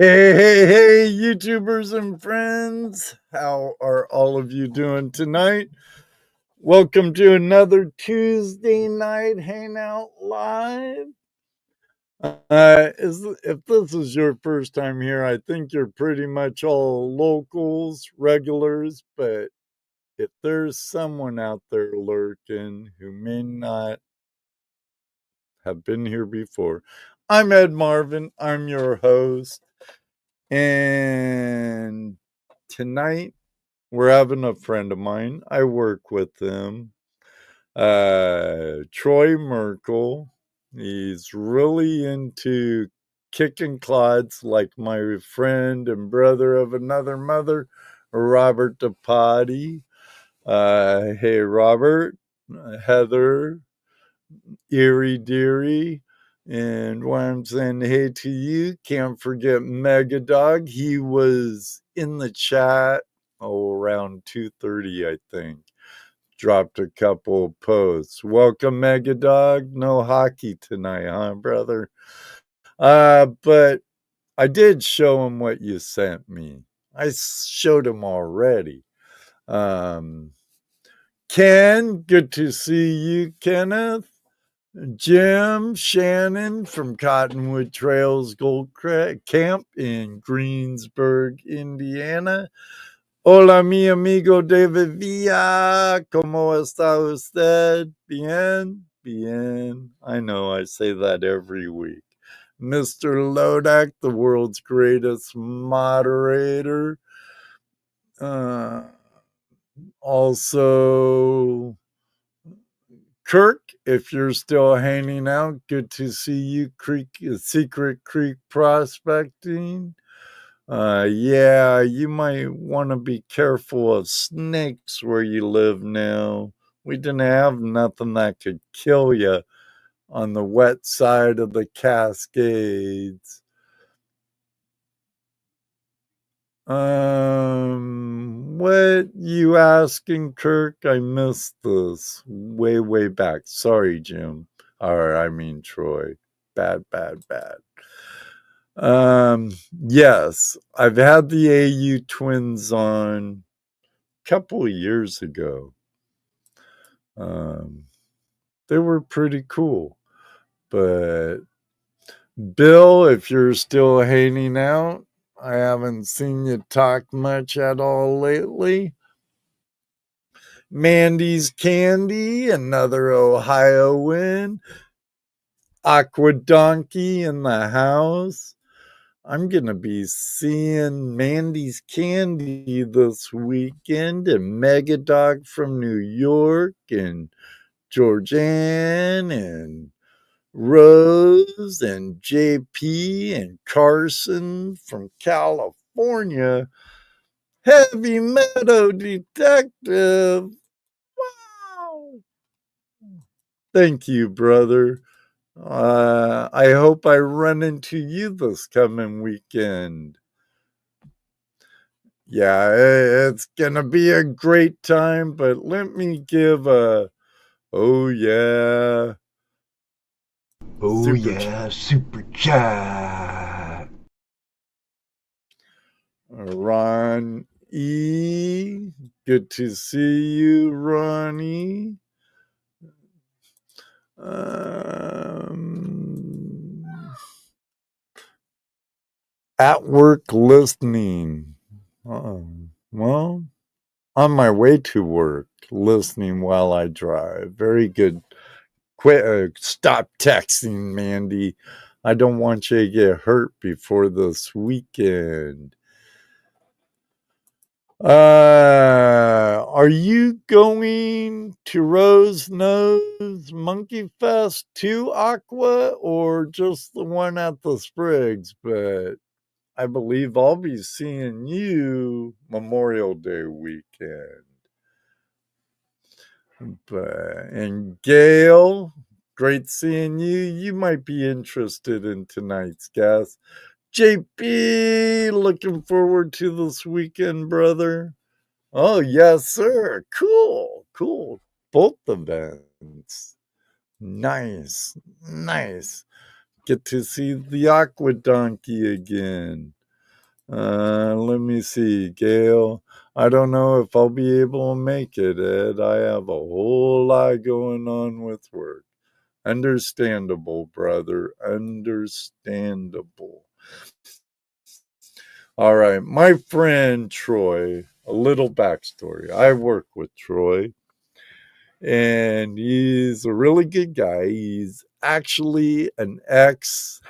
Hey, YouTubers and friends. How are all of you doing tonight? Welcome to another Tuesday Night Hangout Live. If this is your first time here, I think you're pretty much all locals, regulars, but if there's someone out there lurking who may not have been here before, I'm Ed Marvin. I'm your host. And tonight we're having a friend of mine. I work with him, Troy Merkle. He's really into kicking clods like my friend and brother of another mother, Robert DePotty. Hey, Robert, Heather, Erie Deary. And why I'm saying hey to you, can't forget Megadog. He was in the chat around 2:30, I think. Dropped a couple of posts. Welcome, Megadog. No hockey tonight, huh, brother? But I did show him what you sent me. I showed him already. Ken, good to see you, Kenneth. Jim Shannon from Cottonwood Trails Gold Camp in Greensburg, Indiana. Hola, mi amigo David Villa. ¿Cómo está usted? Bien, bien. I know I say that every week. Mr. Lodak, the world's greatest moderator. Also, Kirk, if you're still hanging out, good to see you. Secret Creek Prospecting. Yeah, you might want to be careful of snakes where you live now. We didn't have nothing that could kill you on the wet side of the Cascades. What you asking, Kirk? I missed this way back. Sorry, Jim. Or I mean Troy. Bad. Yes, I've had the AU twins on a couple of years ago. They were pretty cool. But Bill, if you're still hanging out, I haven't seen you talk much at all lately. Mandy's Candy, another Ohioan. Aqua Donkey in the house. I'm going to be seeing Mandy's Candy this weekend and Megadog from New York and Georgianne and Rose and JP and Carson from California. Heavy Meadow Detective. Wow. Thank you, brother. I hope I run into you this coming weekend. Yeah, it's gonna be a great time, but let me give a super chat. Ron E, good to see you, Ronnie. At work listening. Well, on my way to work, listening while I drive. Very good. Stop texting, Mandy. I don't want you to get hurt before this weekend. Are you going to Rose Nose Monkey Fest to Aqua or just the one at the Sprigs? But I believe I'll be seeing you Memorial Day weekend. And Gail, great seeing you. You might be interested in tonight's guest. JP, looking forward to this weekend, brother. Oh, yes, sir. Cool. Both events. Nice. Get to see the Aqua Donkey again. Let me see, Gail. I don't know if I'll be able to make it, Ed. I have a whole lot going on with work. Understandable, brother. Understandable. All right. My friend Troy, a little backstory. I work with Troy, and he's a really good guy. He's actually an ex.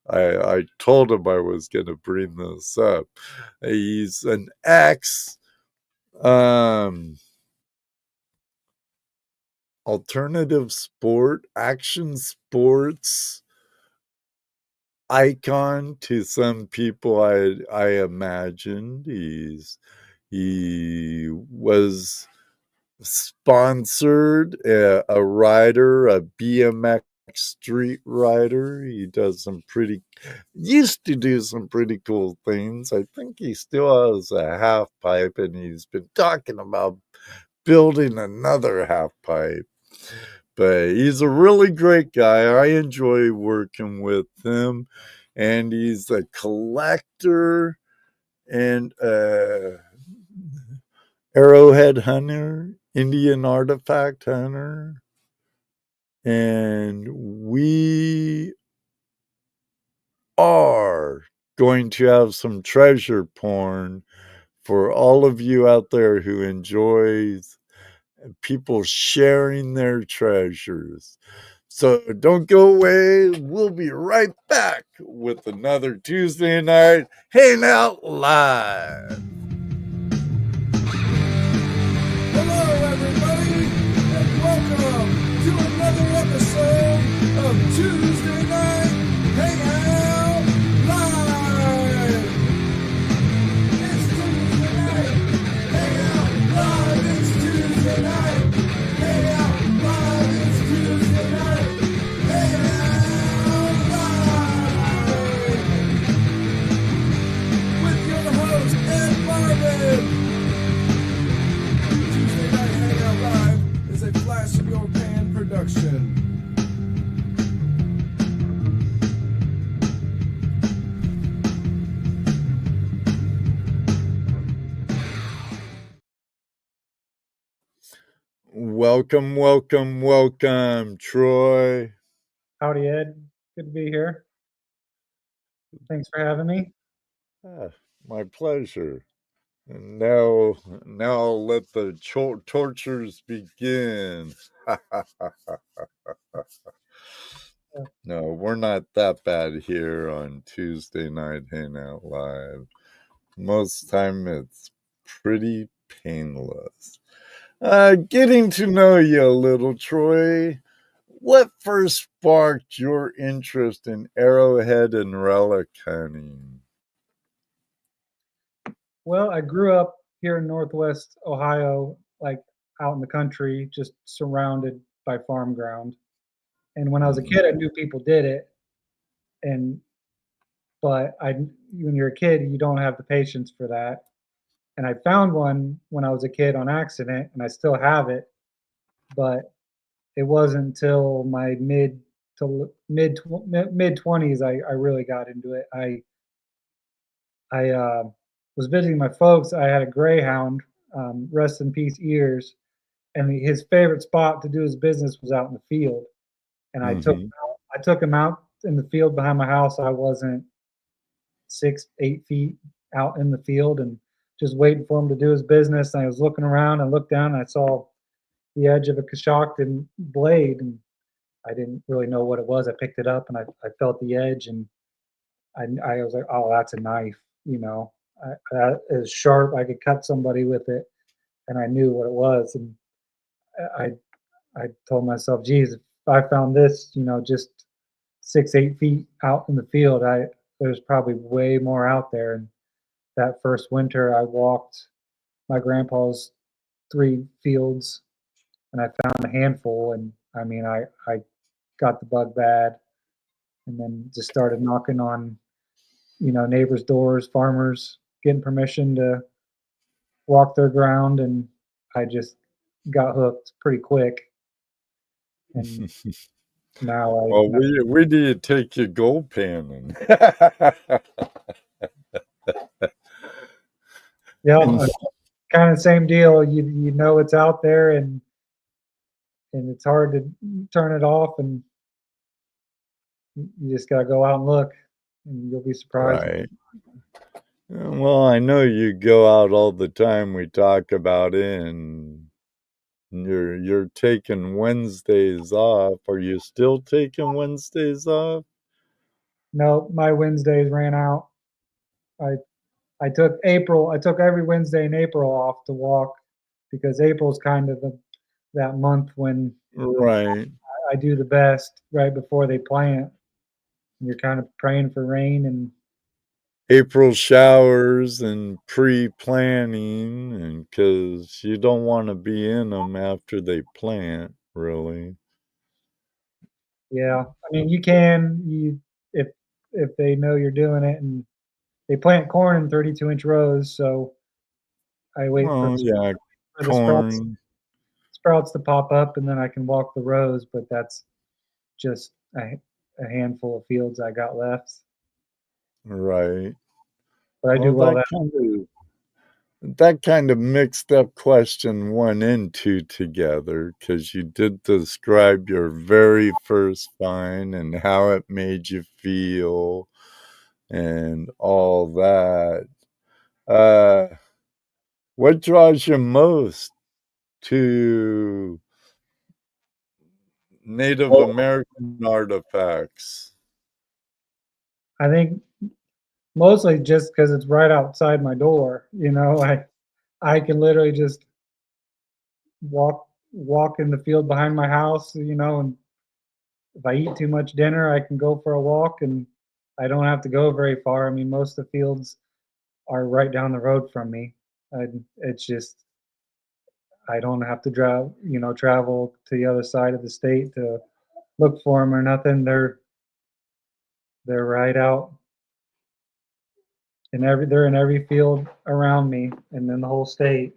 I told him I was going to bring this up. He's an ex alternative sport, action sports icon to some people. I imagined he was sponsored a rider, a BMX street rider. He used to do some pretty cool things. I think he still has a half pipe, and he's been talking about building another half pipe. But he's a really great guy. I enjoy working with him, and he's a collector and arrowhead hunter, Indian artifact hunter, and we are going to have some treasure porn for all of you out there who enjoys people sharing their treasures. So don't go away. We'll be right back with another Tuesday Night Hangout Live. Hello, everybody, and welcome to another episode of Tuesday Night Hangout Live. It's Tuesday night Hangout Live. It's Tuesday night Hangout Live. It's Tuesday night Hangout Live with your host Ed Marvin. Tuesday Night Hangout Live is a Flash in Your Pan production. Welcome, welcome, welcome, Troy. Howdy, Ed. Good to be here. Thanks for having me. My pleasure. And now I'll let the tortures begin. No, we're not that bad here on Tuesday Night Hangout Live. Most time it's pretty painless. Getting to know you a little, Troy. What first sparked your interest in arrowhead and relic hunting? Well, I grew up here in Northwest Ohio, like out in the country, just surrounded by farm ground. And when I was a kid, I knew people did it. But when you're a kid, you don't have the patience for that. And I found one when I was a kid on accident, and I still have it. But it wasn't until my mid 20s I really got into it. I was visiting my folks. I had a greyhound, rest in peace, Ears, and his favorite spot to do his business was out in the field. And I took him out in the field behind my house. I wasn't 6, 8 feet out in the field and just waiting for him to do his business. And I was looking around and looked down and I saw the edge of a Coshocton blade, and I didn't really know what it was. I picked it up and I felt the edge, and I was like, oh, that's a knife, that is sharp. I could cut somebody with it, and I knew what it was. And I I told myself, geez, if I found this, just 6, 8 feet out in the field, there's probably way more out there. And that first winter, I walked my grandpa's 3 fields, and I found a handful. And I mean, I got the bug bad, and then just started knocking on, neighbors' doors, farmers, getting permission to walk their ground, and I just got hooked pretty quick. And now Well, we need to take you gold panning. Yeah, kind of same deal. You know it's out there, and it's hard to turn it off, and you just gotta go out and look, and you'll be surprised. Right. Well, I know you go out all the time. We talk about it, and you're taking Wednesdays off. Are you still taking Wednesdays off? No, my Wednesdays ran out. I I took April. I took every Wednesday in April off to walk because April's kind of that month when Right. I do the best right before they plant. You're kind of praying for rain and April showers and pre-planning, and because you don't want to be in them after they plant, really. yeah. I mean, you if they know you're doing it, and they plant corn in 32-inch rows, so I wait Oh, yeah, for the sprouts corn. to pop up, and then I can walk the rows. But that's just a handful of fields I got left. Right. But I Well, do well that kind of mixed up question 1 and 2 together, because you did describe your very first find and how it made you feel and all that. Uh, what draws you most to Native American artifacts? I think mostly just because it's right outside my door. I can literally just walk in the field behind my house. And if I eat too much dinner, I can go for a walk, and I don't have to go very far. I mean, most of the fields are right down the road from me. It's just I don't have to travel to the other side of the state to look for them or nothing. They're right out they're in every field around me and in the whole state.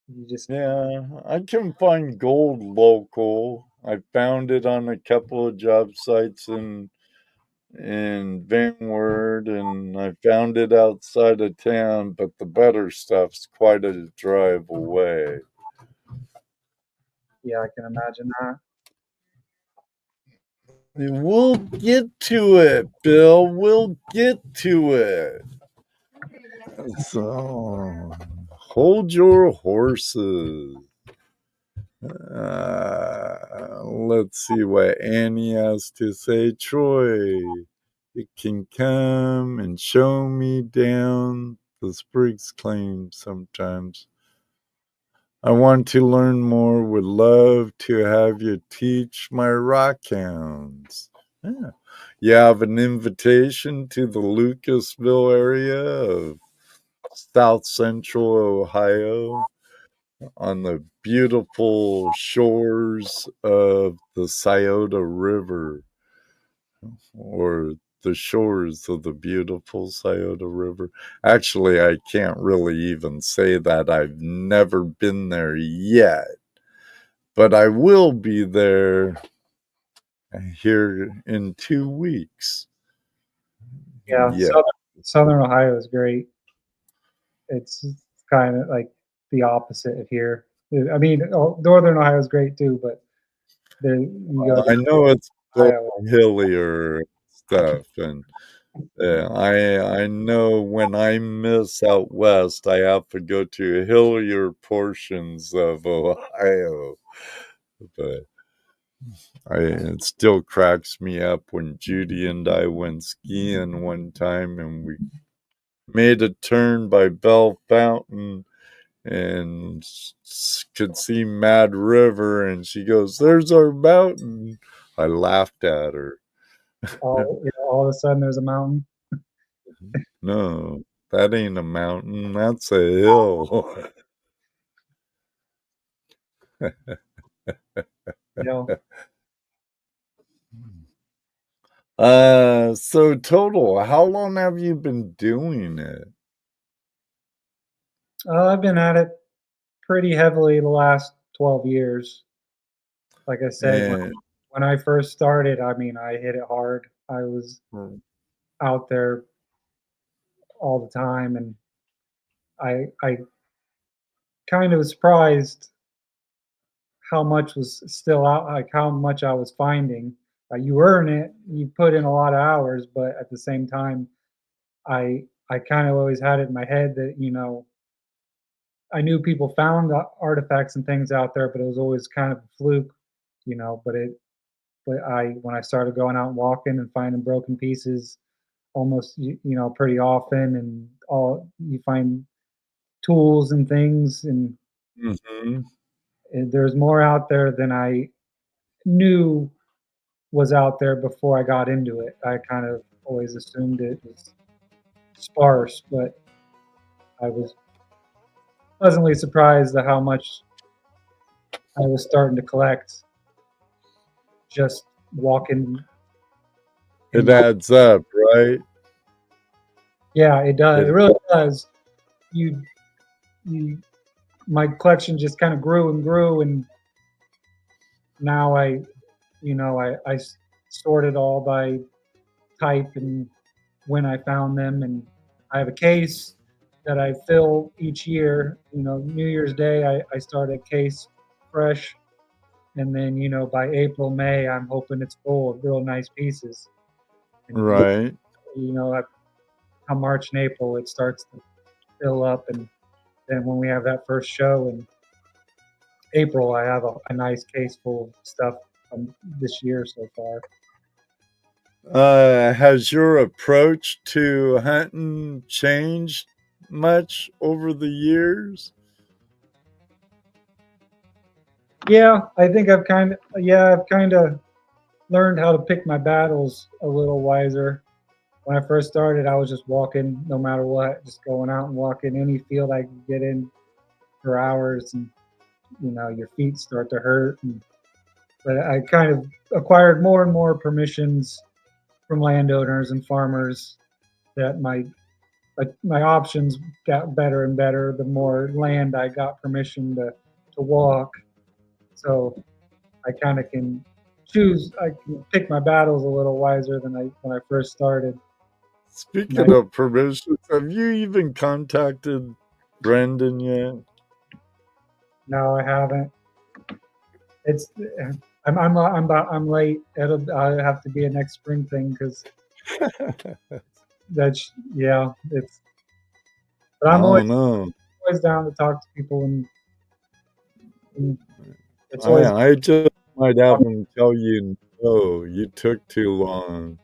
You just Yeah, I can find gold local. I found it on a couple of job sites in Vanward, and I found it outside of town, but the better stuff's quite a drive away. Yeah, I can imagine that. We'll get to it, Bill. We'll get to it. So, hold your horses. Let's see what Annie has to say. Troy, it can come and show me down the Spriggs claim sometimes. I want to learn more, would love to have you teach my rock hounds. Yeah. You have an invitation to the Lucasville area of South Central Ohio on the beautiful shores of the Scioto River, or the shores of the beautiful Scioto River. Actually, I can't really even say that. I've never been there yet, but I will be there here in 2 weeks. Yeah, Yeah. Southern Ohio is great. It's kind of like the opposite of here. I mean, Northern Ohio is great too, but there you go I to know it's a little Ohio. hillier stuff, and I know when I miss out west, I have to go to hillier portions of Ohio. But it still cracks me up when Judy and I went skiing one time, and we made a turn by Bell Fountain and could see Mad River, and she goes, "There's our mountain." I laughed at her. All of a sudden there's a mountain. No, that ain't a mountain. That's a hill. You know, So total, how long have you been doing it? I've been at it pretty heavily the last 12 years. Like I said, And when I first started, I mean, I hit it hard. I was out there all the time, and I kind of was surprised how much was still out, like how much I was finding. You earn it, you put in a lot of hours, but at the same time, I kind of always had it in my head that I knew people found the artifacts and things out there, but it was always kind of a fluke, you know. But I when I started going out and walking and finding broken pieces, almost pretty often, and all you find tools and things, Mm-hmm. and there's more out there than I knew was out there before I got into it. I kind of always assumed it was sparse, but I was pleasantly surprised at how much I was starting to collect just walking. It adds up, right? Yeah, it does. It It, really does. You, you, my collection just kind of grew and grew, and now I sort it all by type and when I found them, and I have a case that I fill each year. New Year's Day, I start a case fresh, and then by April, May, I'm hoping it's full of real nice pieces. And right. come March and April, it starts to fill up, and then when we have that first show in April, I have a nice case full of stuff from this year so far. Has your approach to hunting changed much over the years? Yeah, I think I've kind of learned how to pick my battles a little wiser. When I first started, I was just walking no matter what, just going out and walking any field I could get in for hours, and your feet start to hurt. But I kind of acquired more and more permissions from landowners and farmers that my options got better and better the more land I got permission to walk. So I kind of can choose. I can pick my battles a little wiser than when I first started. Speaking of permissions, have you even contacted Brendan yet? No, I haven't. It's I'm late. I'll have to be a next spring thing because yeah. But I'm Oh no. always down to talk to people, and it's always I just might have him tell you, no, you took too long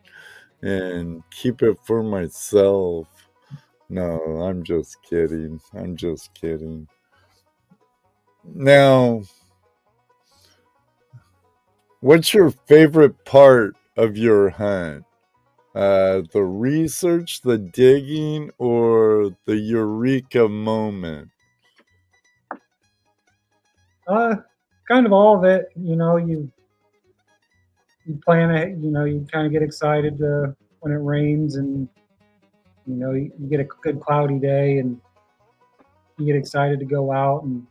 and keep it for myself. No, I'm just kidding. I'm just kidding. Now, what's your favorite part of your hunt? The research, the digging, or the eureka moment? kind of all of it. You plan it. You kind of get excited when it rains, and you get a good cloudy day, and you get excited to go out, and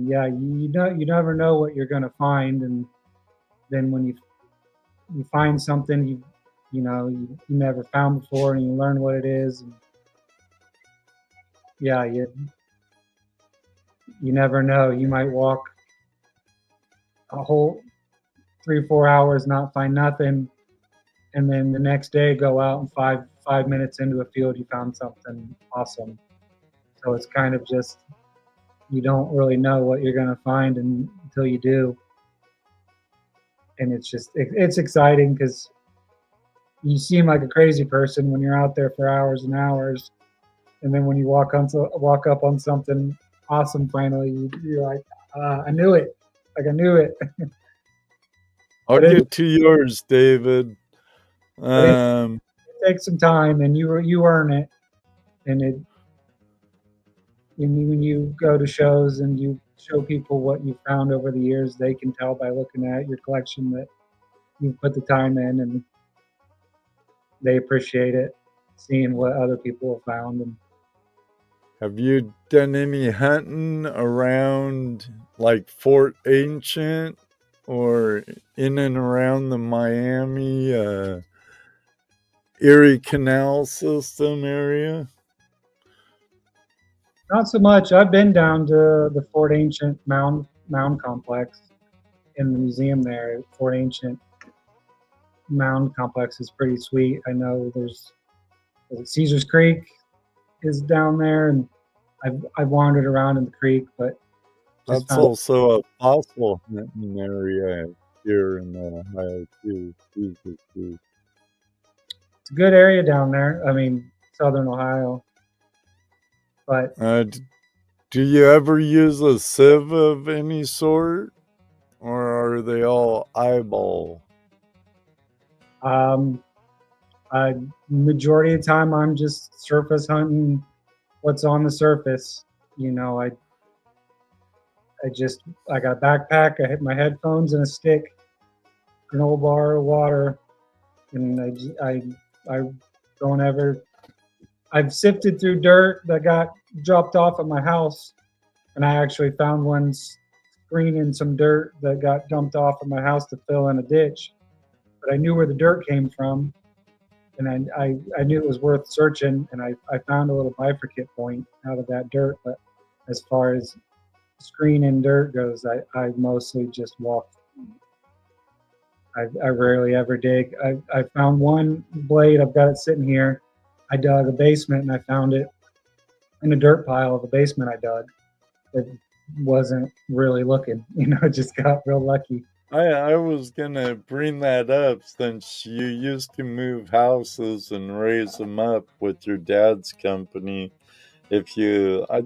yeah, you never know what you're gonna find, and then when you find something you never found before, and you learn what it is, and yeah, you never know. You might walk a whole 3 or 4 hours, not find nothing, and then the next day go out and 5 minutes into a field you found something awesome. So it's kind of just you don't really know what you're going to find until you do, and it's exciting because you seem like a crazy person when you're out there for hours and hours, and then when you walk up on something awesome, finally you're like, I knew it, like I knew it. I'll But get to yours, David. it takes some time, and you earn it, and when you go to shows and you show people what you found over the years, they can tell by looking at your collection that you've put the time in, and they appreciate it, seeing what other people have found. And Have you done any hunting around like Fort Ancient or in and around the Miami Erie Canal system area? Not so much. I've been down to the Fort Ancient Mound Complex in the museum there. Fort Ancient Mound Complex is pretty sweet. I know there's Caesar's Creek is down there, and I've wandered around in the creek, but just That's found also a fossil hunting area here in Ohio too. Jesus, too. it's a good area down there. I mean, southern Ohio. But Do you ever use a sieve of any sort, or are they all eyeball? Majority of the time, I'm just surface hunting what's on the surface. You know, I got a backpack. I hit my headphones and a stick, an old bar of water, and I don't ever. I've sifted through dirt that got dropped off at my house, and I actually found one screening some dirt that got dumped off at my house to fill in a ditch. But I knew where the dirt came from, and I knew it was worth searching, and I found a little bifurcate point out of that dirt. But as far as screening dirt goes, I mostly just walk. I rarely ever dig. I found one blade. I've got it sitting here. I dug a basement and I found it in a dirt pile of the basement I dug. It wasn't really looking, just got real lucky. I was gonna bring that up since you used to move houses and raise them up with your dad's company. I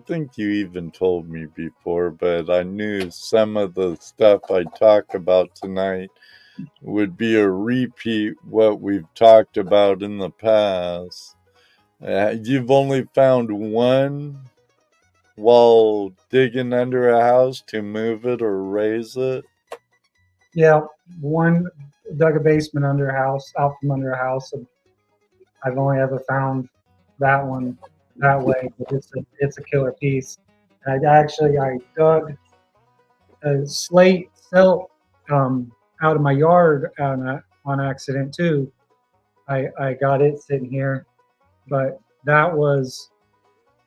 think you even told me before, but I knew some of the stuff I talk about tonight would be a repeat what we've talked about in the past. You've only found one while digging under a house to move it or raise it? Yeah, one dug a basement out from under a house. And I've only ever found that one that way, but it's a killer piece. And I dug a slate celt out of my yard on accident too. I got it sitting here, but that was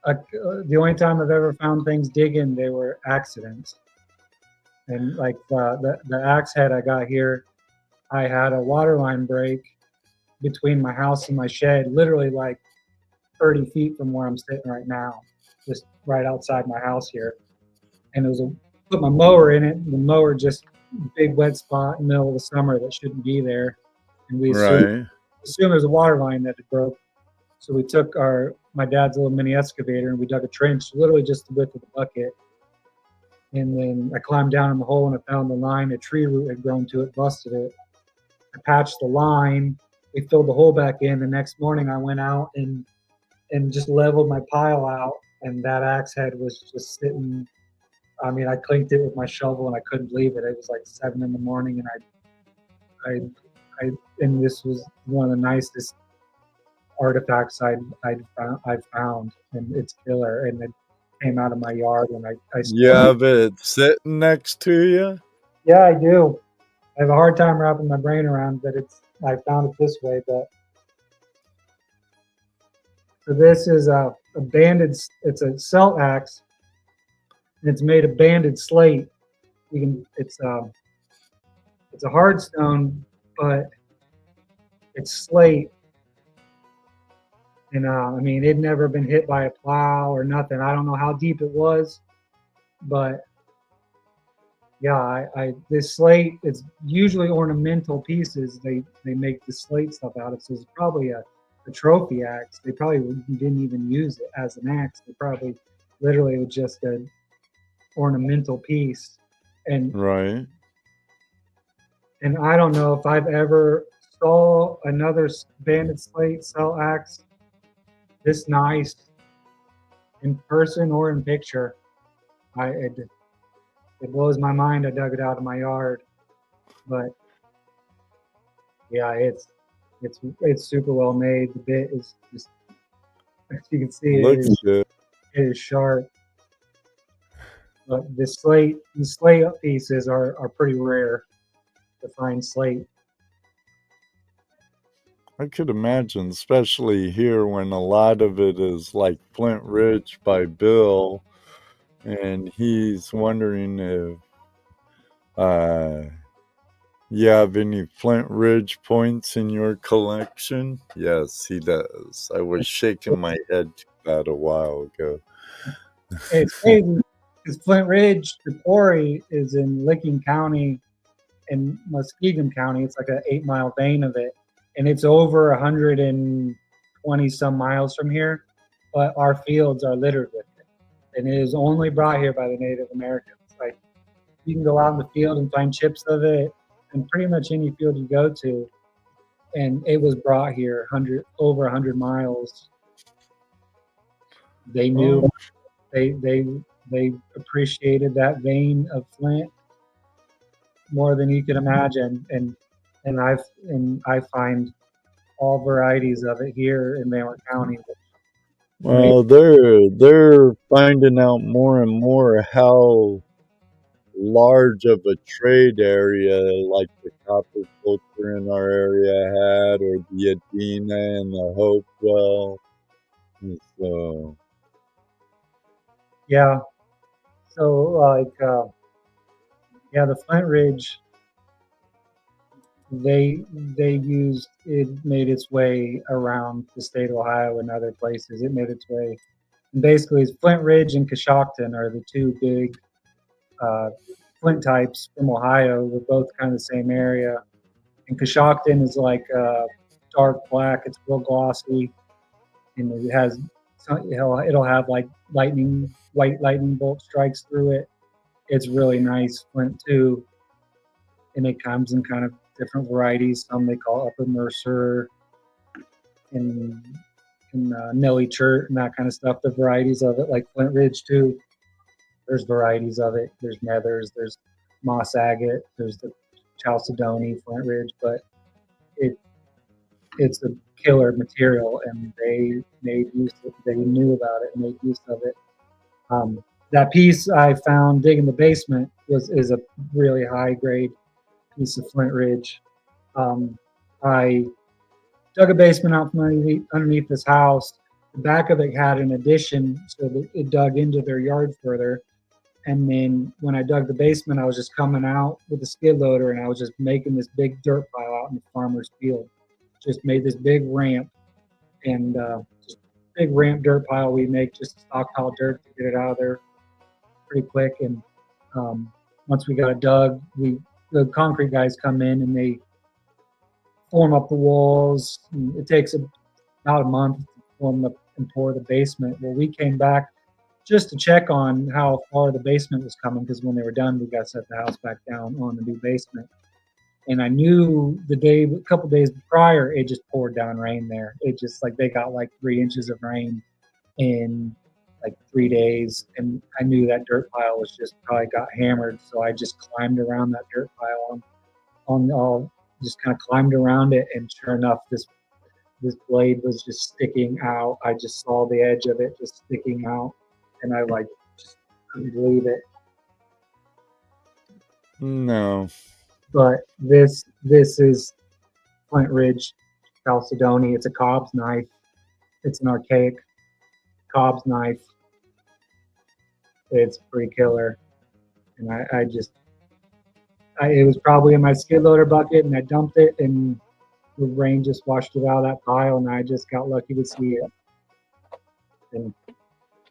the only time I've ever found things digging. They were accidents, and like the axe head I got here, I had a water line break between my house and my shed, literally like 30 feet from where I'm sitting right now, just right outside my house here. And put my mower in it. The mower just big wet spot in the middle of the summer that shouldn't be there, and we assumed there's a water line that had broke. So we took my dad's little mini excavator and we dug a trench, literally just the width of the bucket. And then I climbed down in the hole and I found the line. A tree root had grown to it, busted it. I patched the line. We filled the hole back in. The next morning I went out and just leveled my pile out, and that axe head was just sitting. I mean, I clinked it with my shovel and I couldn't believe it. It was like 7 a.m. and and this was one of the nicest artifacts I've found, and it's killer. And it came out of my yard, and I You have it sitting next to you? Yeah, I do. I have a hard time wrapping my brain around that I found it this way, but so this is a banded. It's a celt axe, and it's made of banded slate. It's a hardstone, but it's slate. And I mean, it'd never been hit by a plow or nothing. I don't know how deep it was, but yeah, this slate, it's usually ornamental pieces. They make the slate stuff out of. So it's probably a trophy axe. They probably didn't even use it as an axe. They probably literally was just an ornamental piece. And right. And I don't know if I've ever saw another banded slate cell axe this nice in person or in picture. It blows my mind. I dug it out of my yard, but yeah, it's super well made. The bit is just, as you can see, it is sharp. But these slate pieces are pretty rare to find slate. I could imagine, especially here when a lot of it is like Flint Ridge by Bill, and he's wondering if you have any Flint Ridge points in your collection. Yes, he does. I was shaking my head to that a while ago. It's crazy because Flint Ridge, the quarry, is in Licking County in Muskegon County. It's like an 8-mile vein of it, and it's over 120 some miles from here. But our fields are littered with it, and it is only brought here by the Native Americans. Like you can go out in the field and find chips of it, and pretty much any field you go to, and it was brought here over 100 miles. They knew. They appreciated that vein of Flint more than you could imagine, and I find all varieties of it here in Malheur County. Well, they're finding out more and more how large of a trade area like the copper culture in our area had, or the Adena and the Hopewell. And so, Yeah, so the Flint Ridge, they used it, made its way around the state of Ohio and other places. It made its way, and basically, Flint Ridge and Coshocton are the two big flint types from Ohio. We're both kind of the same area. And Coshocton is like dark black. It's real glossy, and it has it'll have like white lightning bolt strikes through it. It's really nice flint too, and it comes in kind of different varieties. Some they call Upper Mercer and Nelly Chert and that kind of stuff. The varieties of it, like Flint Ridge too. There's varieties of it. There's Nethers. There's Moss Agate. There's the Chalcedony, Flint Ridge, but it's a killer material, and they made use of it. They knew about it and made use of it. That piece I found digging the basement is a really high grade piece of Flint Ridge. I dug a basement out from underneath this house. The back of it had an addition, so that it dug into their yard further. And then when I dug the basement, I was just coming out with a skid loader, and I was just making this big dirt pile out in the farmer's field. Just made this big ramp, and just big ramp dirt pile we make, just stockpile dirt to get it out of there pretty quick. And once we got it dug, the concrete guys come in and they form up the walls. And it takes about a month to form and pour the basement. Well, we came back just to check on how far the basement was coming, because when they were done, we got to set the house back down on the new basement. And I knew a couple days prior, it just poured down rain there. It just they got like 3 inches of rain in like 3 days. And I knew that dirt pile was just probably got hammered. So I just climbed around that dirt pile just kind of climbed around it. And sure enough, this blade was just sticking out. I just saw the edge of it just sticking out. And I just couldn't believe it. no. But this is Flint Ridge Chalcedony. It's a Cobb's knife. It's an archaic Cobb's knife. It's pretty killer. And it was probably in my skid loader bucket, and I dumped it, and the rain just washed it out of that pile, and I just got lucky to see it. And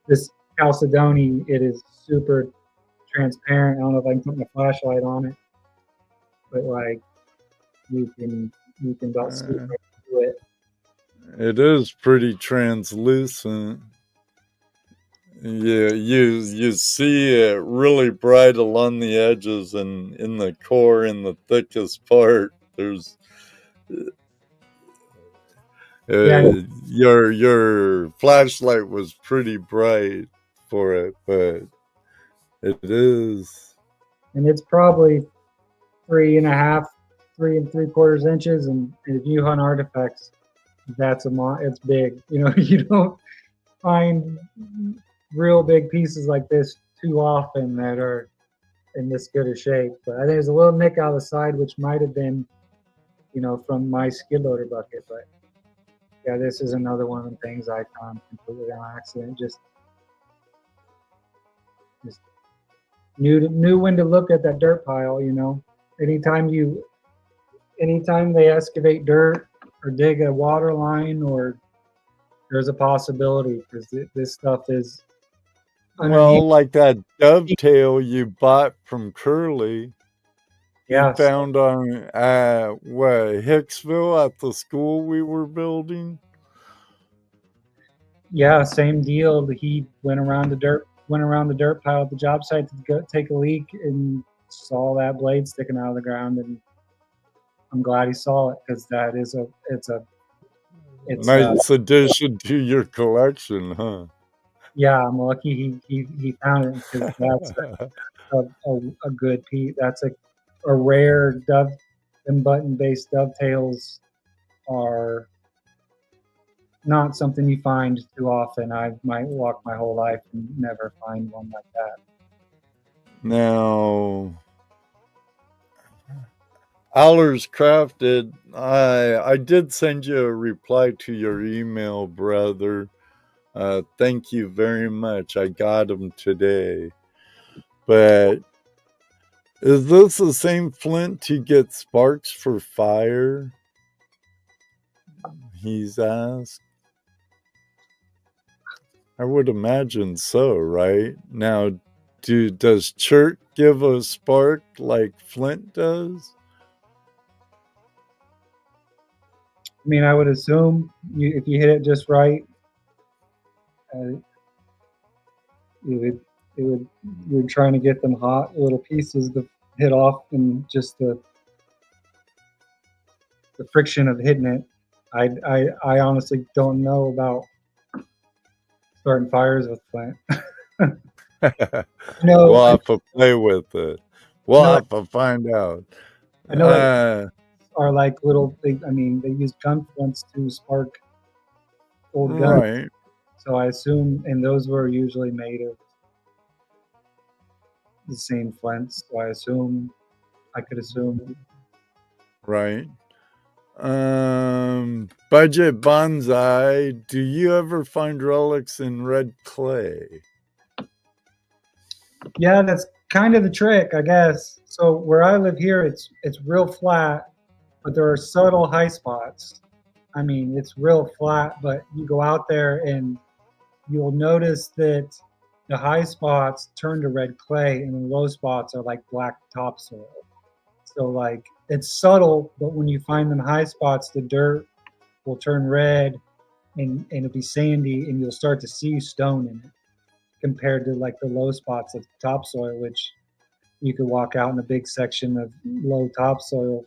this Chalcedony, it is super transparent. I don't know if I can put my flashlight on it, but you can about see right through it. It is pretty translucent. Yeah, you see it really bright along the edges, and in the core, in the thickest part, there's your flashlight was pretty bright for it, but it is. And it's probably 3 3.75 inches. And if you hunt artifacts, it's big. You don't find real big pieces like this too often that are in this good a shape. But I think there's a little nick out of the side, which might have been from my skid loader bucket. But yeah, this is another one of the things I found completely on accident. Just knew when to look at that dirt pile. Anytime they excavate dirt or dig a water line, or there's a possibility, because this stuff is underneath. Well, like that dovetail you bought from Curly. You found on Hicksville at the school we were building. Yeah, same deal. He went around the dirt pile at the job site to go take a leak and saw that blade sticking out of the ground, and I'm glad he saw it, because that is it's nice addition to your collection, huh? Yeah, I'm lucky he found it, because that's a good piece. That's a rare dove and button-based dovetails are not something you find too often. I might walk my whole life and never find one like that. Now, Allers Crafted, I did send you a reply to your email, brother. Thank you very much. I got them today. But is this the same flint to get sparks for fire? He's asked. I would imagine so, right? Now, does chert give a spark like flint does? I mean, I would assume if you hit it just right, you're trying to get them hot little pieces to hit off, and just the friction of hitting it. I honestly don't know about starting fires with flint. We'll have to play with it. We'll have to find out. I know are like little things. I mean, they use gun flints to spark old guns. Right. So I assume, and those were usually made of the same flints. So I could assume. Right. Budget Bonsai, do you ever find relics in red clay? Yeah, that's kind of the trick, I guess. So where I live here, it's real flat, but there are subtle high spots. I mean, it's real flat, but you go out there and you'll notice that the high spots turn to red clay and the low spots are like black topsoil. So like it's subtle, but when you find them high spots, the dirt will turn red and it'll be sandy, and you'll start to see stone in it, compared to like the low spots of topsoil, which you could walk out in a big section of low topsoil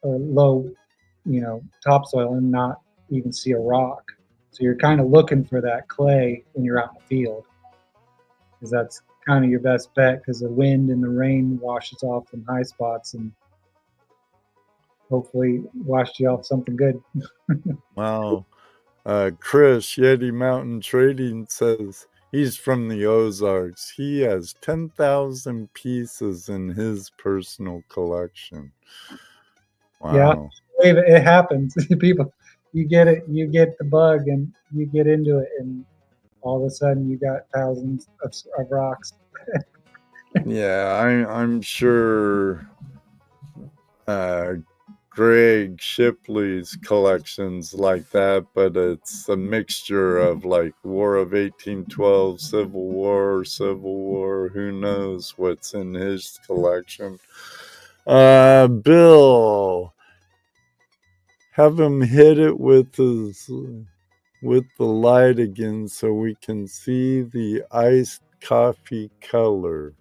or low, topsoil and not even see a rock. So you're kind of looking for that clay when you're out in the field, because that's kind of your best bet, because the wind and the rain washes off them high spots and hopefully washed you off something good. Wow. Chris, Yeti Mountain Trading says he's from the Ozarks. He has 10,000 pieces in his personal collection. Wow. Yeah, it happens. People, you get the bug and you get into it, and all of a sudden you got thousands of rocks. Yeah, I'm sure Greg Shipley's collections like that, but it's a mixture of like War of 1812, Civil War, who knows what's in his collection. Bill, have him hit it with the light again so we can see the iced coffee color.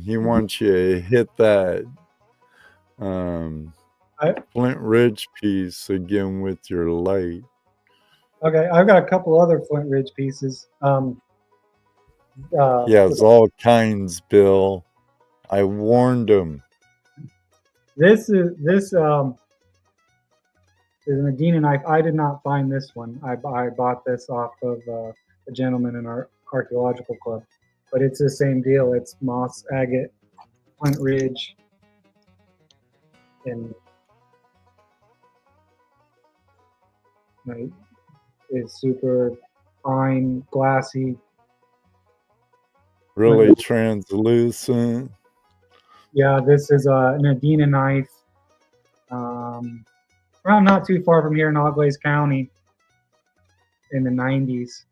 He wants you to hit that Flint Ridge piece again with your light. Okay, I've got a couple other Flint Ridge pieces. Yes, all kinds, Bill. I warned him. This is a Medina knife. I did not find this one. I bought this off of a gentleman in our archaeological club, but it's the same deal. It's moss agate, Flint Ridge. and like, is super fine, glassy. Really translucent. Yeah, this is an Adena knife. Around not too far from here in Auglaize County in the 90s.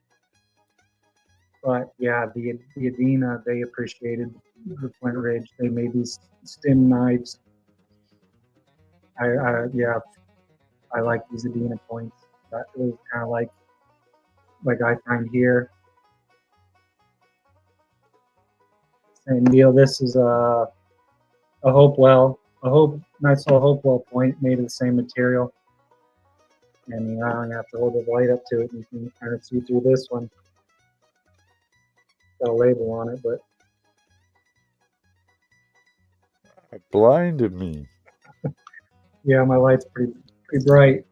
But yeah, the Adena, they appreciated the Flint Ridge. They made these stem knives. I like these Adena points. That was kind of like I find here. Same deal. This is a Hopewell, nice little Hopewell point made of the same material. And I don't have to hold the light up to it. You can kind of see through this one. Got a label on it, but It blinded me. yeah, my light's pretty bright.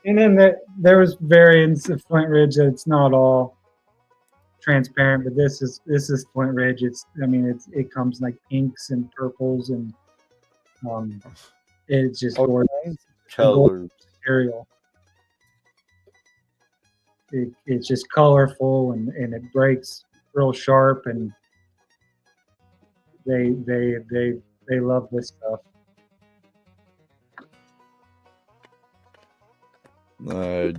And then there was variants of Flint Ridge that it's not all transparent, but this is Flint Ridge. It comes like pinks and purples, and it's just gorgeous colors. Material. It's just colorful and it breaks real sharp, and they love this stuff.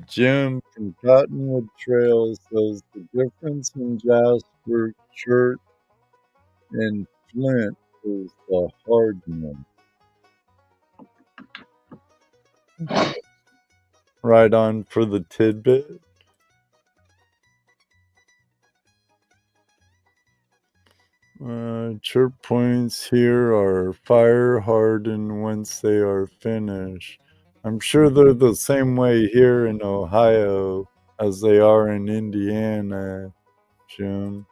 Jim from Cottonwood Trail says the difference in Jasper, Chert, and Flint is the hardness. Right on for the tidbit. Chirp points here are fire hardened once they are finished. I'm sure they're the same way here in Ohio as they are in Indiana, Jim.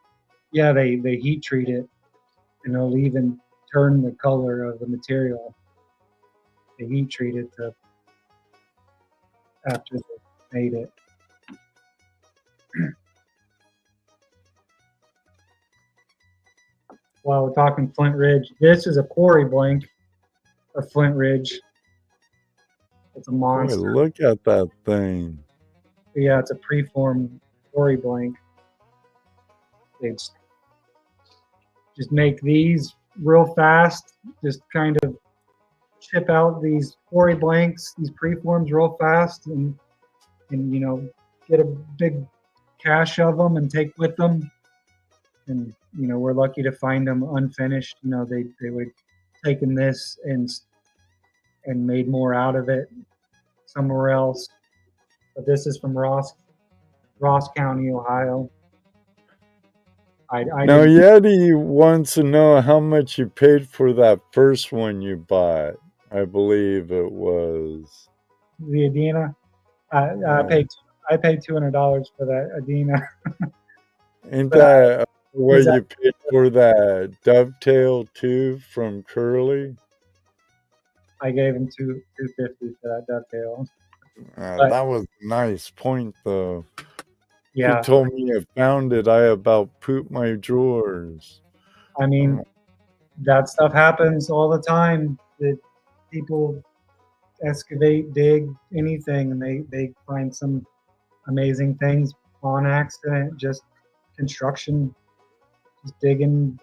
Yeah, they heat treat it, and they'll even turn the color of the material. They heat treat it after they made it. While we're talking Flint Ridge, this is a quarry blank of Flint Ridge. It's a monster. Boy, look at that thing. Yeah, it's a preform quarry blank. They just make these real fast, just kind of chip out these quarry blanks, these preforms real fast, and get a big cache of them and take with them. And we're lucky to find them unfinished. They would have taken this and made more out of it somewhere else. But this is from Ross County, Ohio. Now Yeti wants to know how much you paid for that first one you bought. I believe it was the Adena. I paid $200 for that Adena. Ain't that what you paid for that dovetail too from Curly? I gave him $250 for that dovetail. That was a nice point, though. Yeah. He told me I found it. I about pooped my drawers. I mean, that stuff happens all the time. That people excavate, dig, anything, and they find some amazing things on accident. Just construction, just digging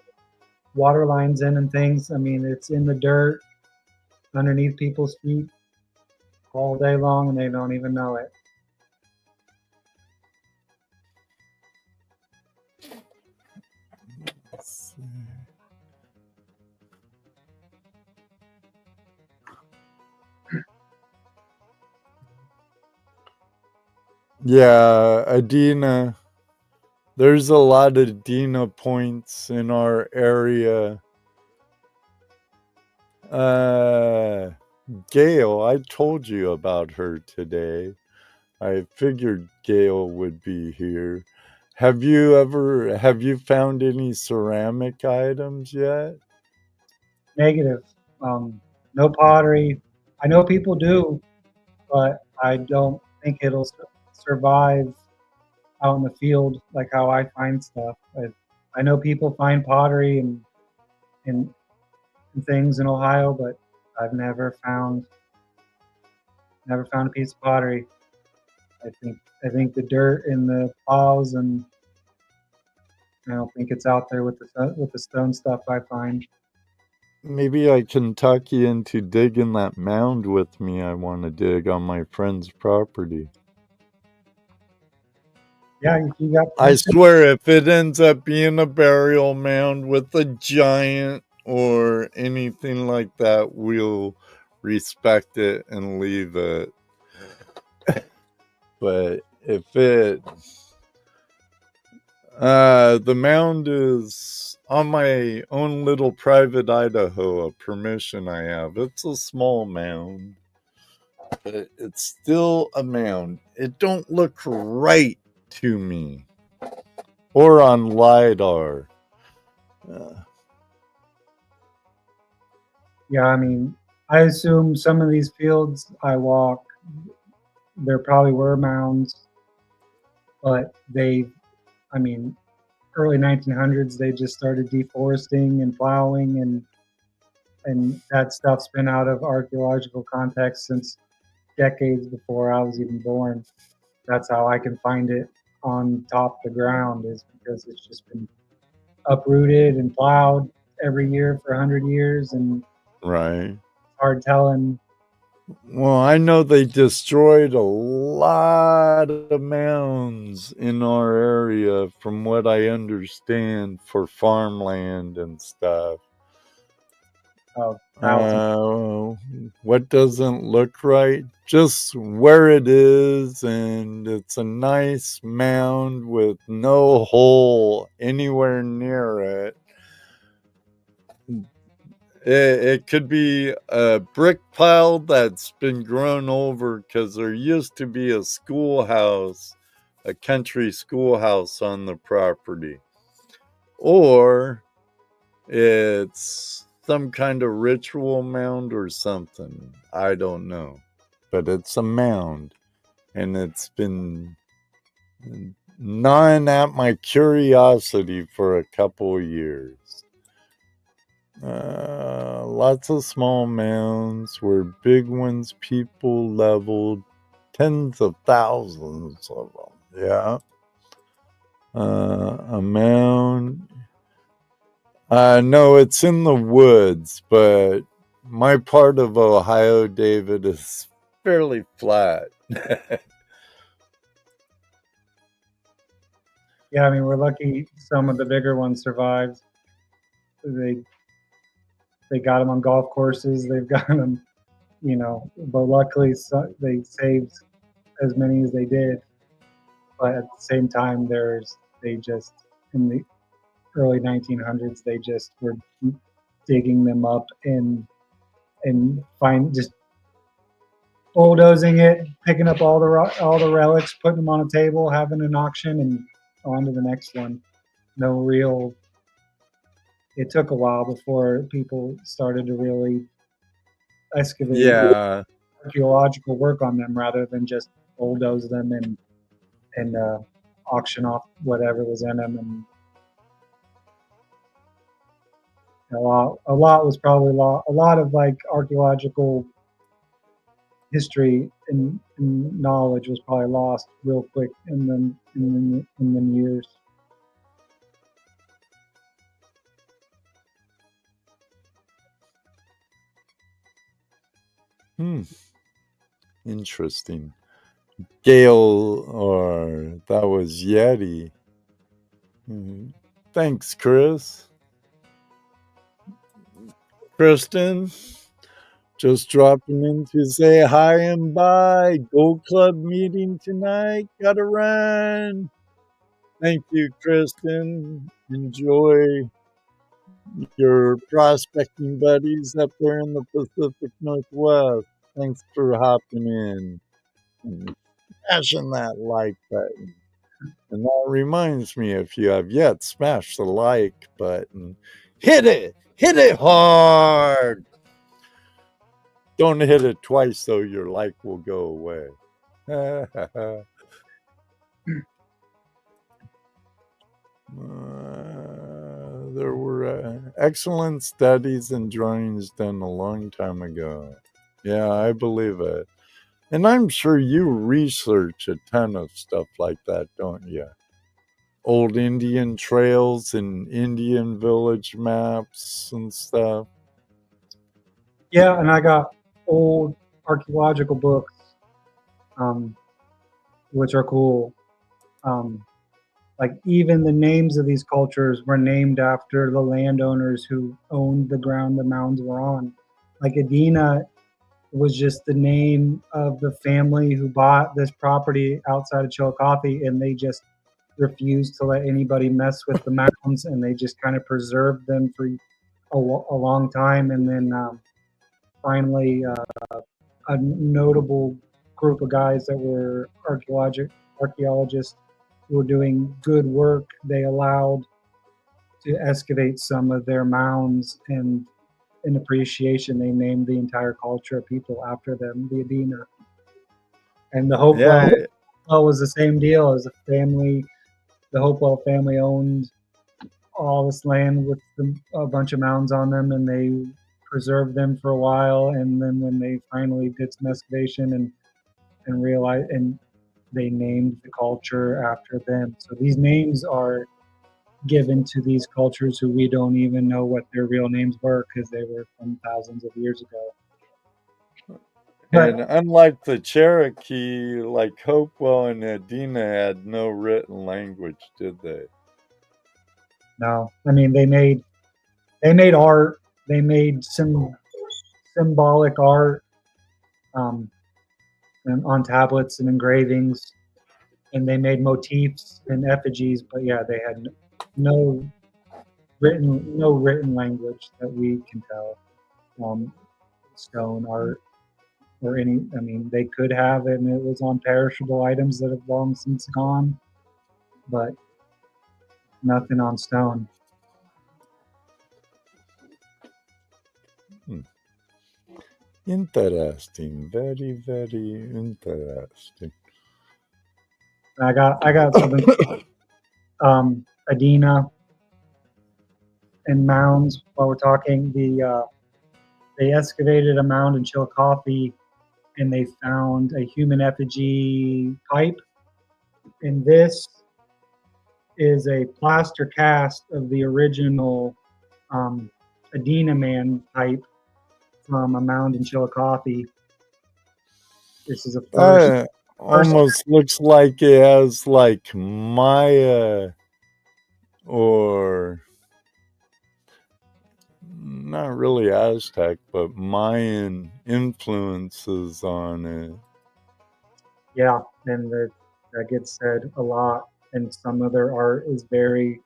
water lines in and things. I mean, it's in the dirt underneath people's feet all day long, and they don't even know it. Yeah, Adena. There's a lot of Adena points in our area. Gail, I told you about her today. I figured Gail would be here. Have you found any ceramic items yet? Negative. No pottery. I know people do, but I don't think it'll survive out in the field, like how I find stuff. I know people find pottery and things in Ohio, but I've never found a piece of pottery. I think the dirt in the piles, and I don't think it's out there with the stone stuff I find. Maybe I can talk you into digging that mound with me I want to dig on my friend's property. Yeah, if you got I permission. swear, if it ends up being a burial mound with a giant or anything like that, we'll respect it and leave it. But if the mound is on my own little private Idaho, a permission I have. It's a small mound, but it's still a mound. It don't look right to me. Or on LiDAR. Yeah, I mean, I assume some of these fields I walk, there probably were mounds, but I mean, early 1900s, they just started deforesting and plowing, and that stuff's been out of archaeological context since decades before I was even born. That's how I can find it on top of the ground, is because it's just been uprooted and plowed every year for 100 years, and Right. it's hard telling. Well, I know they destroyed a lot of mounds in our area, from what I understand, for farmland and stuff. What doesn't look right? Just where it is, and it's a nice mound with no hole anywhere near it. It could be a brick pile that's been grown over because there used to be a schoolhouse, a country schoolhouse on the property. Or it's some kind of ritual mound or something. I don't know. But it's a mound, and it's been gnawing at my curiosity for a couple years. Lots of small mounds where big ones people leveled, tens of thousands of them. Yeah. A mound. No, it's in the woods, but my part of Ohio, David, is fairly flat. Yeah, I mean, we're lucky some of the bigger ones survived. They got them on golf courses. They've got them, but luckily they saved as many as they did. But at the same time, they just in the early 1900s they just were digging them up and just bulldozing it, picking up all the relics, putting them on a table, having an auction, and on to the next one. No real. It took a while before people started to really excavate, Yeah. archaeological work on them, rather than just bulldoze them and auction off whatever was in them. And a lot was probably a lot of like archaeological history and knowledge was probably lost real quick in the years. Interesting. Gale, or that was Yeti. Thanks, Chris. Kristen, just dropping in to say hi and bye. Gold Club meeting tonight. Gotta run. Thank you, Kristen. Enjoy your prospecting buddies up there in the Pacific Northwest. Thanks for hopping in and smashing that like button. And that reminds me, if you have yet, smash the like button. Hit it hard. Don't hit it twice, though. Your like will go away. There were excellent studies and drawings done a long time ago. Yeah, I believe it. And I'm sure you research a ton of stuff like that, don't you? Old Indian trails and Indian village maps and stuff. Yeah, and I got old archaeological books, which are cool. Um, like even the names of these cultures were named after the landowners who owned the ground the mounds were on. Like Adina was just the name of the family who bought this property outside of Chillicothe, and they just refused to let anybody mess with the mounds, and they just kind of preserved them for a long time. And then finally, a notable group of guys that were archaeologists who were doing good work, they allowed to excavate some of their mounds, and in appreciation, they named the entire culture of people after them, the Adina. And the Hopewell Yeah, was the same deal as a family. The Hopewell family owned all this land with a bunch of mounds on them, and they preserved them for a while. And then when they finally did some excavation and realized, and they named the culture after them. So these names are given to these cultures who we don't even know what their real names were because they were from thousands of years ago. and But unlike the Cherokee, like Hopewell and Adina had no written language, did they? no, I mean they made art, they made some symbolic art, um, and on tablets and engravings, and they made motifs and effigies. But yeah, they had no no written language that we can tell. Stone art or any. I mean, they could have it, and it was on perishable items that have long since gone, but nothing on stone. Interesting. Very, very interesting. I got something. Adina and Mounds. While we're talking, they excavated a mound in Chillicothe, and they found a human effigy pipe. And this is a plaster cast of the original Adina man pipe from a mound in Chillicothe. This is a first. Almost looks like it has like Maya or not really Aztec, but Mayan influences on it. Yeah, and that gets said a lot. And some of their art is very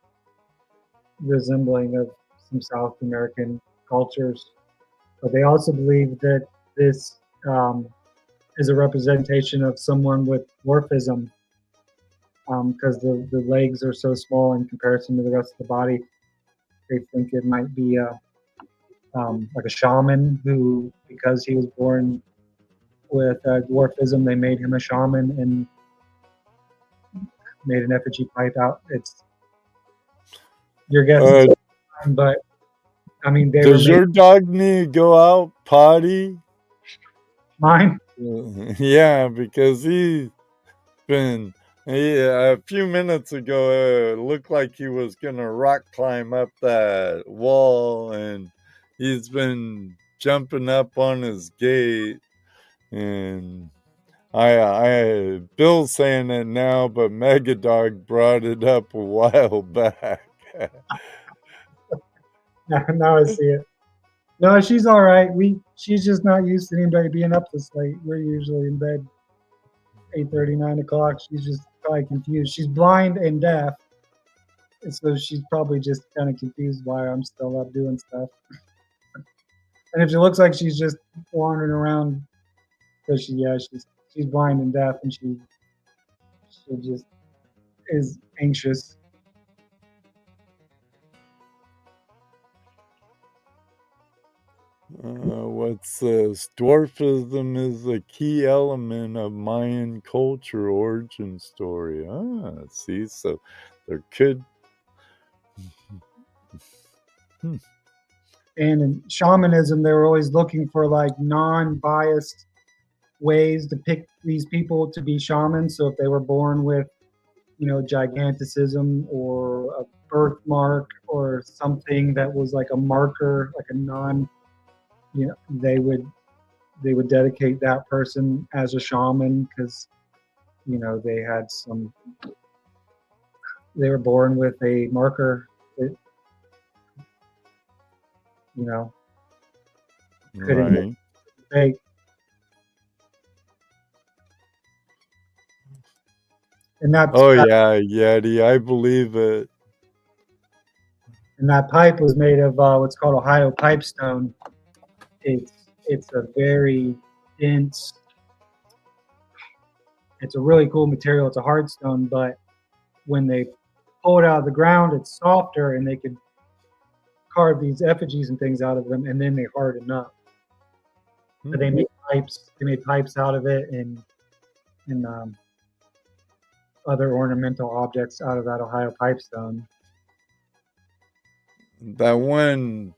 resembling of some South American cultures. But they also believe that this is a representation of someone with dwarfism because the legs are so small in comparison to the rest of the body. They think it might be like a shaman who, because he was born with dwarfism, they made him a shaman and made an effigy pipe out. It's your guess is fine, but I mean, they does were your dog need to go out potty? mine. Yeah, because he's been a few minutes ago. It looked like he was gonna rock climb up that wall, and he's been jumping up on his gate. And Bill's saying it now, but Megadog brought it up a while back. Now I see it. No, she's all right. She's just not used to anybody being up this late. We're usually in bed 8:30, 9 o'clock. She's just probably confused. She's blind and deaf, and so she's probably just kind of confused why I'm still up doing stuff. And if she looks like she's just wandering around, because she's blind and deaf, and she just is anxious. What's this? Dwarfism is a key element of Mayan culture origin story. See, so there could Hmm. And in shamanism, they were always looking for like non-biased ways to pick these people to be shamans. So if they were born with, giganticism or a birthmark or something that was like a marker, like a non, they would dedicate that person as a shaman because they had they were born with a marker that couldn't Right. fake. And Oh yeah, Yeti. I believe it. and that pipe was made of what's called Ohio pipestone. It's a very dense. It's a really cool material. It's a hardstone, but when they pull it out of the ground, it's softer, and they could carve these effigies and things out of them, and then they harden up. But they made pipes. They made pipes out of it, and other ornamental objects out of that Ohio pipestone. That one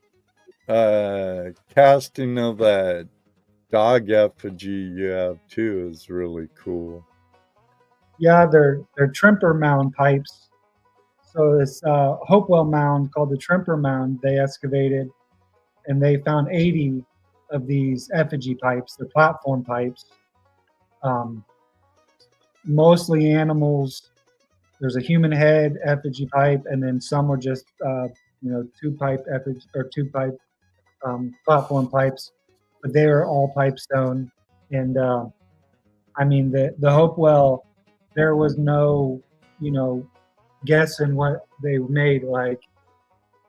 casting of that dog effigy you have too is really cool. Yeah, they're Trimper mound pipes. So this Hopewell mound called the Trimper mound, they excavated, and they found 80 of these effigy pipes. They're platform pipes, mostly animals. There's a human head effigy pipe, and then some were just two pipe effigy or two pipe platform pipes, but they are all pipestone. And I mean the Hopewell, there was no guessing what they made like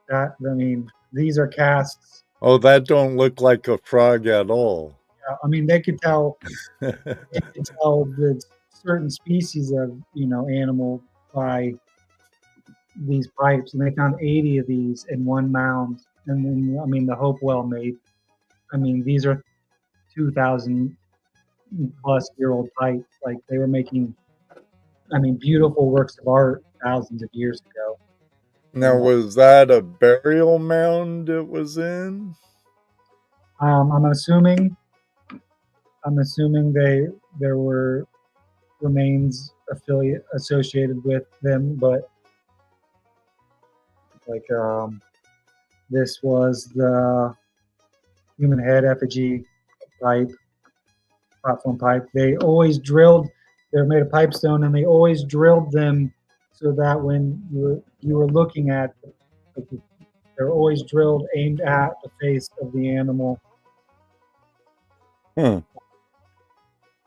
that. I mean, these are casts. Oh, that don't look like a frog at all. I mean, they could tell the certain species of animal by these pipes, and they found 80 of these in one mound. And then I mean, the Hopewell made. I mean, these are 2,000 plus year old pipes. Like they were making. I mean, beautiful works of art thousands of years ago. Now, was that a burial mound it was in? I'm assuming there were remains associated with them, but like this was the human head effigy pipe, platform pipe. They always drilled. They're made of pipestone, and they always drilled them so that when you were looking at, they're always drilled aimed at the face of the animal. And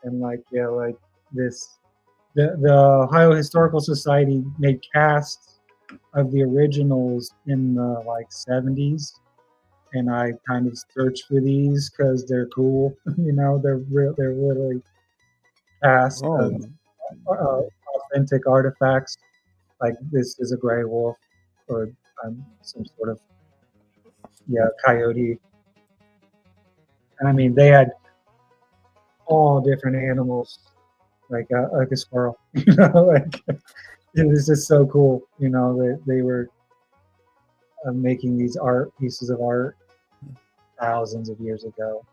like this, the Ohio Historical Society made casts of the originals in the 70s, and I kind of searched for these because they're cool. They're literally cast authentic artifacts. Like this is a gray wolf or some sort of coyote. And I mean, they had all different animals, like a squirrel. Like it was just so cool. They were making these pieces of art thousands of years ago.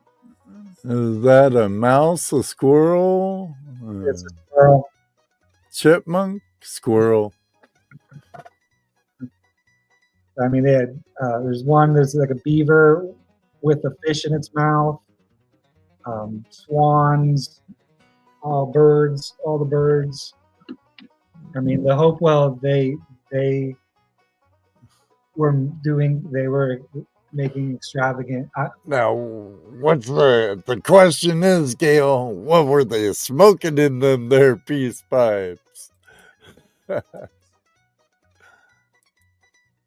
Is that a mouse, a squirrel? It's a squirrel. Chipmunk? Squirrel. I mean, they had, there's like a beaver with a fish in its mouth, swans, all the birds. I mean, the Hopewell, they were making extravagant. Now, what's the question is, Gail, what were they smoking in them there peace pipes?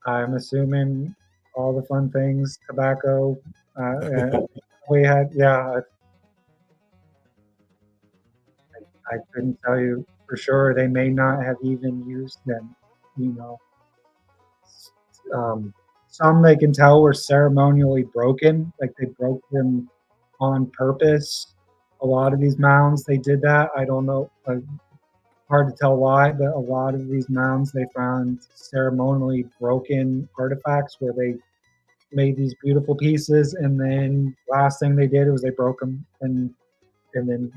I'm assuming all the fun things, tobacco. We had, I couldn't tell you for sure. They may not have even used them, some they can tell were ceremonially broken, like they broke them on purpose. A lot of these mounds, they did that. I don't know. hard to tell why, but a lot of these mounds they found ceremonially broken artifacts where they made these beautiful pieces, and then last thing they did was they broke them and then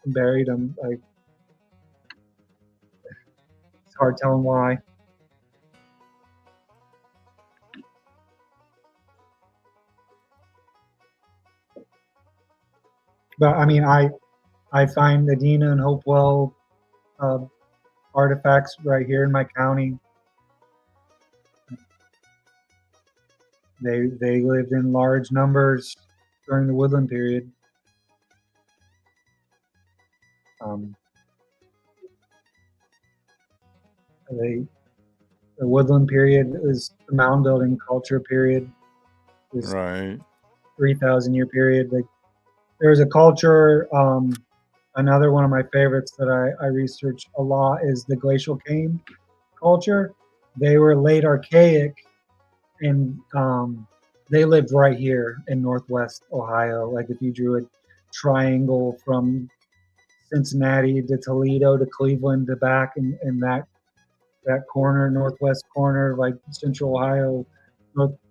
buried them. Like, it's hard telling why. But I mean, I find Adina and Hopewell artifacts right here in my county. They lived in large numbers during the Woodland period. The Woodland period is the mound building culture period. This Right. 3,000 year period. Like, there's a culture. Another one of my favorites that I research a lot is the Glacial Kame culture. They were late archaic, and they lived right here in Northwest Ohio. Like, if you drew a triangle from Cincinnati to Toledo to Cleveland to back in that corner, northwest corner, like Central Ohio,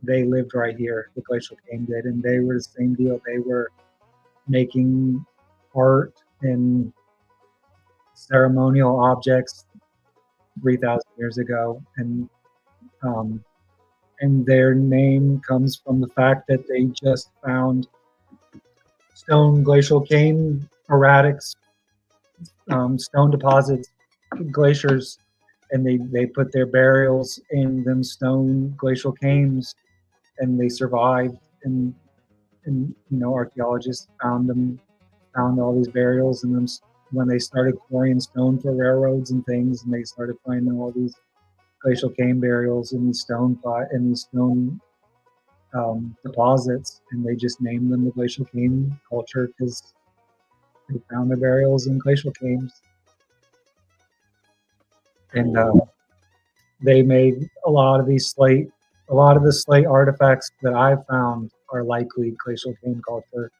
they lived right here. The Glacial Kame did, and they were the same deal. They were making art and ceremonial objects 3,000 years ago, and their name comes from the fact that they just found stone Glacial Kame erratics, stone deposits, glaciers, and they put their burials in them stone Glacial Kames, and they survived. And archaeologists found all these burials, and then when they started quarrying stone for railroads and things, and they started finding all these Glacial Kame burials in these stone deposits, and they just named them the Glacial Kame culture because they found the burials in Glacial Kames. And they made a lot of the slate artifacts that I've found are likely Glacial Kame culture.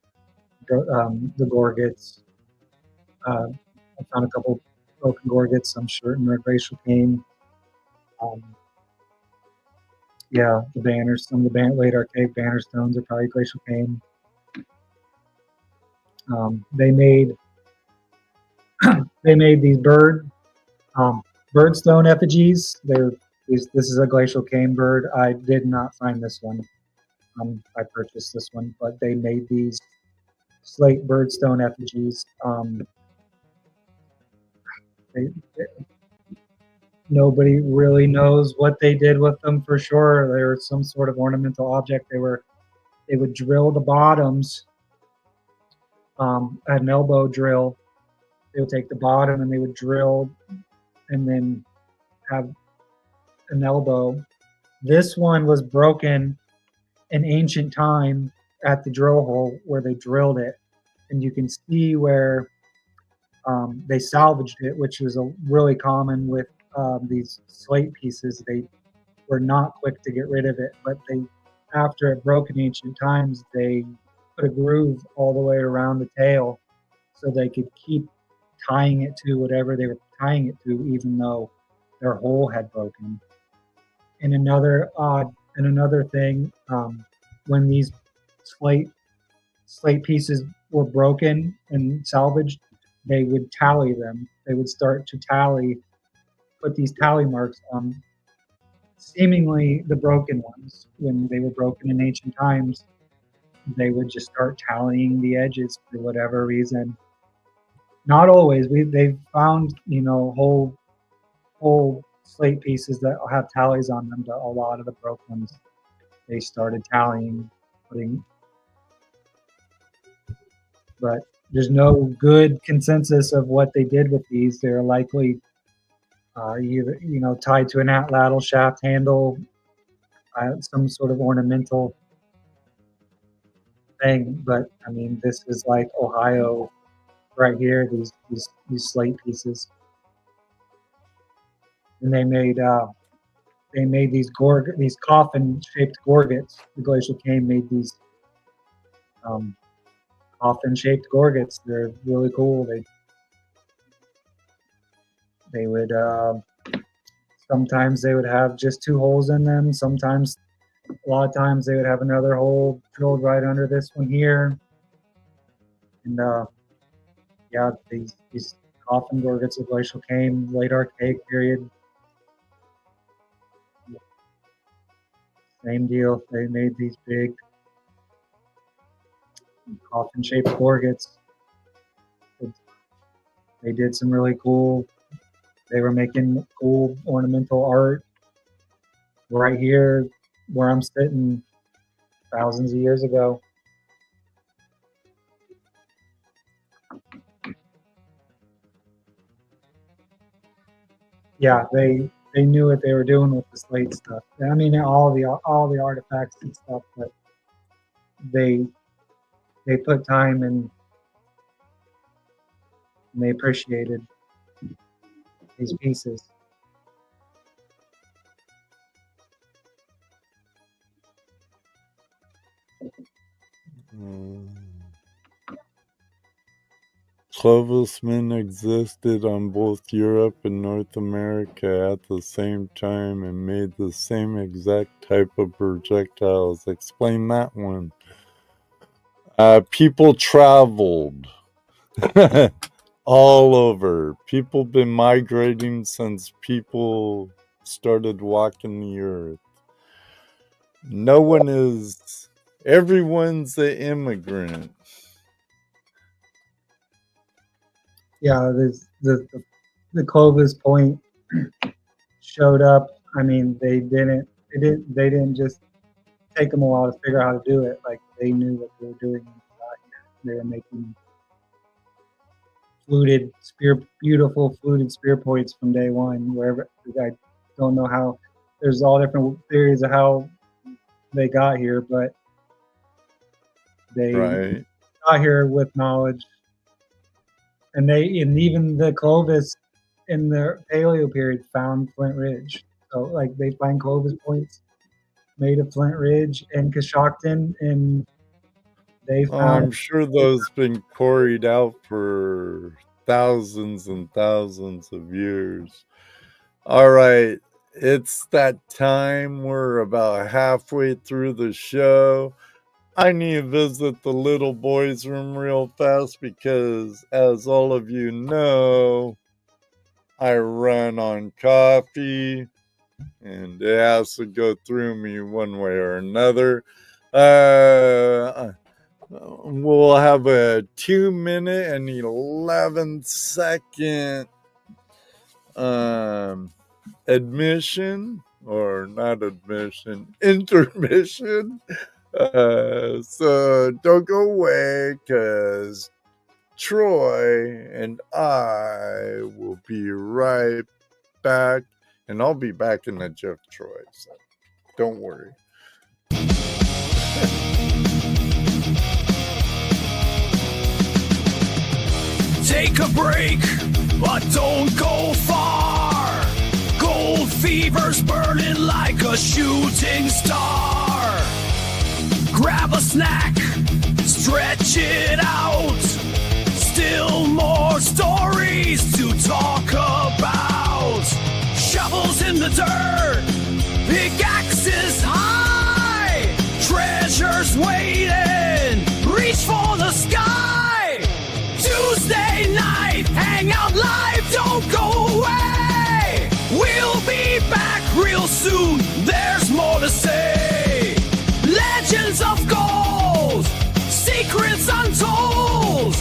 The gorgets. I found a couple broken gorgets, I'm certain, are Glacial Kame. Yeah, the banners, some of the late archaic banner stones are probably Glacial Kame. They made these birdstone effigies. This is a Glacial Kame bird. I did not find this one. I purchased this one, but they made these slate birdstone effigies. Nobody really knows what they did with them for sure. They were some sort of ornamental object. They would drill the bottoms at an elbow drill. They would take the bottom and they would drill and then have an elbow. This one was broken in ancient time at the drill hole where they drilled it, and you can see where they salvaged it, which was really common with these slate pieces. They were not quick to get rid of it, but after it broke in ancient times, they put a groove all the way around the tail so they could keep tying it to whatever they were tying it to, even though their hole had broken. And another thing, when these slate pieces were broken and salvaged, they would tally them. They would start to put these tally marks on seemingly the broken ones. When they were broken in ancient times, they would just start tallying the edges for whatever reason. Not always. They've found whole slate pieces that have tallies on them, but a lot of the broken ones they started tallying, but there's no good consensus of what they did with these. They're likely either tied to an atlatl shaft handle, some sort of ornamental thing. But I mean, this is like Ohio right here. These slate pieces, and they made these coffin shaped gorgets. The Glacial Kame made these coffin shaped gorgets. They're really cool. They would sometimes they would have just 2 holes in them. Sometimes, a lot of times, they would have another hole drilled right under this one here. And yeah, these coffin gorgets of Glacial Kame, late Archaic period. Same deal. They made these big coffin-shaped gorgets. They did some really cool. They were making cool ornamental art right here where I'm sitting thousands of years ago. Yeah, they knew what they were doing with the slate stuff. I mean, all the artifacts and stuff, but they put time and they appreciated these pieces. Clovismen existed on both Europe and North America at the same time and made the same exact type of projectiles. Explain that one. People traveled all over. People been migrating since people started walking the earth. Everyone's an immigrant. Yeah, the Clovis Point showed up. I mean, they didn't just take them a while to figure out how to do it. Like, they knew what they were doing. They were making beautiful fluted spear points from day one. Wherever, I don't know how. There's all different theories of how they got here, but they got here with knowledge. And even the Clovis in the Paleo period found Flint Ridge. So, like, they find Clovis points made of Flint Ridge and Coshocton, and they found. I'm sure those been quarried out for thousands and thousands of years. All right, it's that time. We're about halfway through the show. I need to visit the little boys' room real fast because, as all of you know, I run on coffee and it has to go through me one way or another. We'll have a 2-minute and 11-second intermission. So don't go away, because Troy and I will be right back, and I'll be back in the Jeff Troy, so don't worry. Take a break, but don't go far. Gold fever's burning like a shooting star. Grab a snack, stretch it out. Still more stories to talk about. Shovels in the dirt, pickaxes high. Treasures waiting, reach for the sky. Tuesday night hangout live, don't go away. We'll be back real soon, there's more to say. Legends of gold, secrets untold.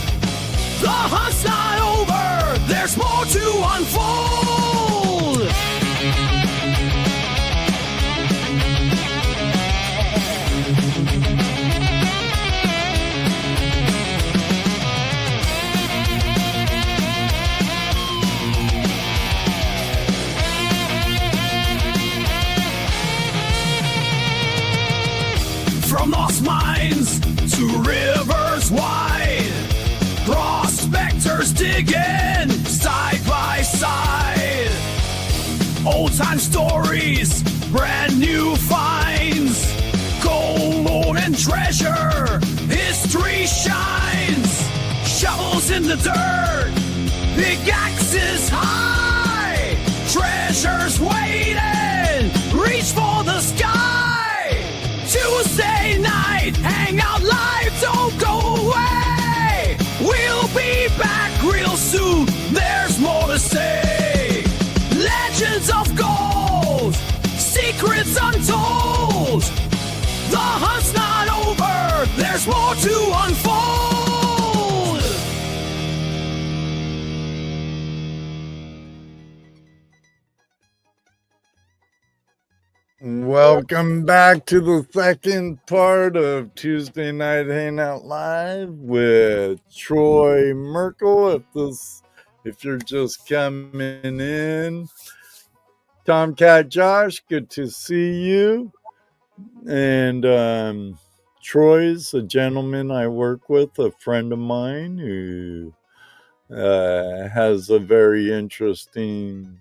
The hunt's not over, there's more to unfold. From lost mines to rivers wide, prospectors digging side by side. Old time stories, brand new finds. Gold and treasure, history shines. Shovels in the dirt, pickaxes high. there's more to unfold. Welcome back to the second part of Tuesday Night Hangout Live with Troy Merkle. If you're just coming in, Tomcat Josh, good to see you. And Troy's a gentleman I work with, a friend of mine who has a very interesting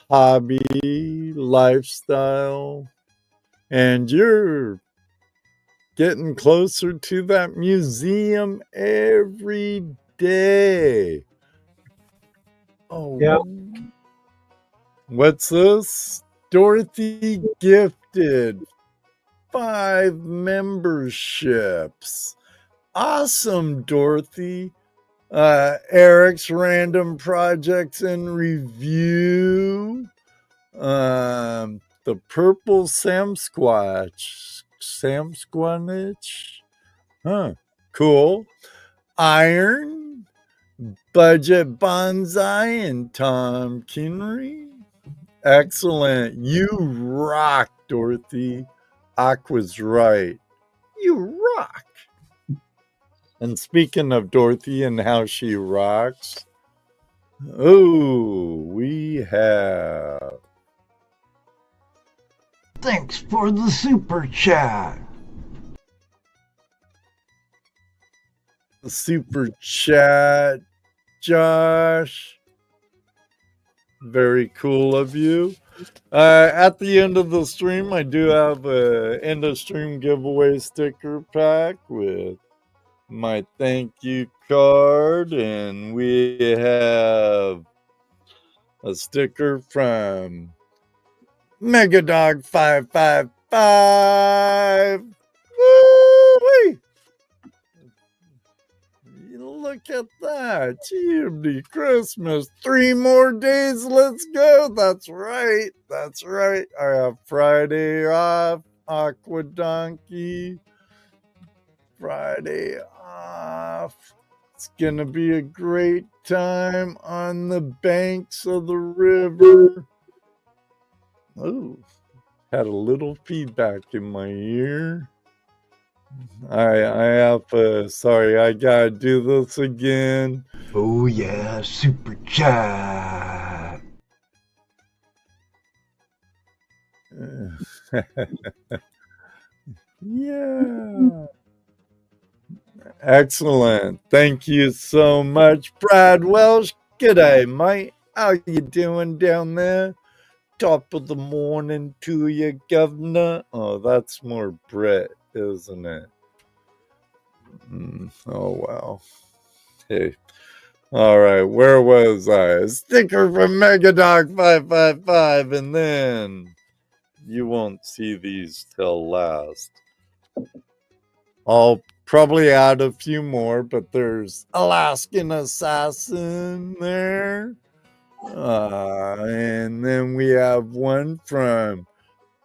hobby, lifestyle, and you're getting closer to that museum every day. Oh, Yeah. What's this? Dorothy gifted 5 memberships. Awesome, Dorothy. Eric's Random Projects in Review. The Purple Samsquatch. Huh. Cool. Iron. Budget Bonsai and Tom Kinry. Excellent. You rock, Dorothy. Aqua's right. You rock. And speaking of Dorothy and how she rocks, we have. Thanks for the super chat. The super chat, Josh. Very cool of you. At the end of the stream, I do have a end of stream giveaway sticker pack with my thank you card, and we have a sticker from Megadog 555. Woo-wee! Look at that. GMD Christmas. 3 more days. Let's go. That's right. I have Friday off. Aqua Donkey. Friday off. It's going to be a great time on the banks of the river. Oh, had a little feedback in my ear. I gotta do this again. Oh yeah, super chat. Yeah. Excellent. Thank you so much, Brad Welsh. G'day, mate. How you doing down there? Top of the morning to you, governor. Oh, that's more Brett, isn't it? Oh, wow. Hey. All right, where was I? A sticker from Megadog 555, and then you won't see these till last. I'll probably add a few more, but there's Alaskan Assassin there. And then we have one from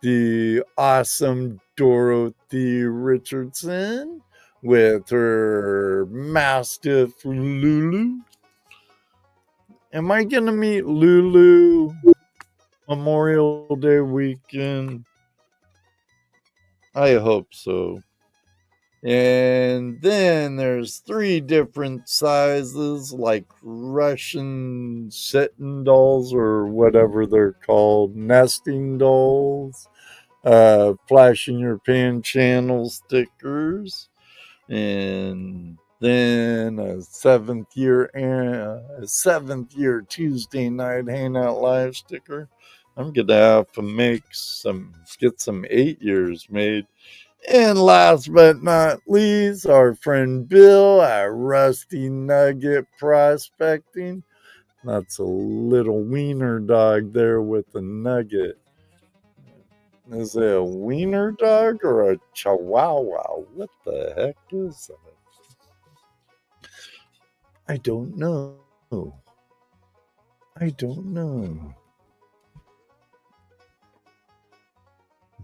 the awesome Dorothy Richardson with her Mastiff Lulu. Am I going to meet Lulu Memorial Day weekend? I hope so. And then there's 3 different sizes, like Russian sitting dolls or whatever they're called, nesting dolls, flash in your pan channel stickers, and then a 7th year Tuesday Night Hangout Live sticker. I'm gonna have to get some 8 years made. And last but not least, our friend Bill at Rusty Nugget Prospecting. That's a little wiener dog there with a nugget. Is it a wiener dog or a chihuahua? What the heck is that? I don't know.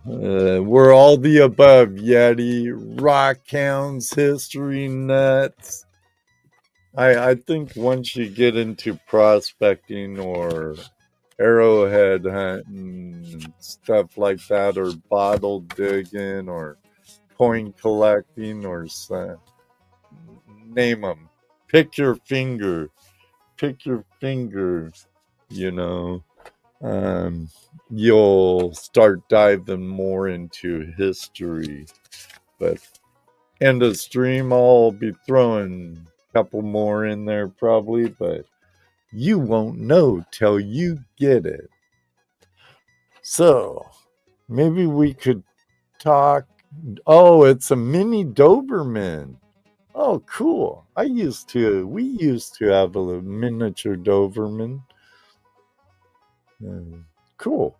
We're all the above, Yeti, rock hounds, history nuts. I think once you get into prospecting or arrowhead hunting, stuff like that, or bottle digging, or coin collecting, or name them. Pick your finger. You know. You'll start diving more into history. But end of stream, I'll be throwing a couple more in there probably, but you won't know till you get it. So maybe we could talk. Oh, it's a mini Doberman. Oh, cool. We used to have a miniature Doberman. Cool.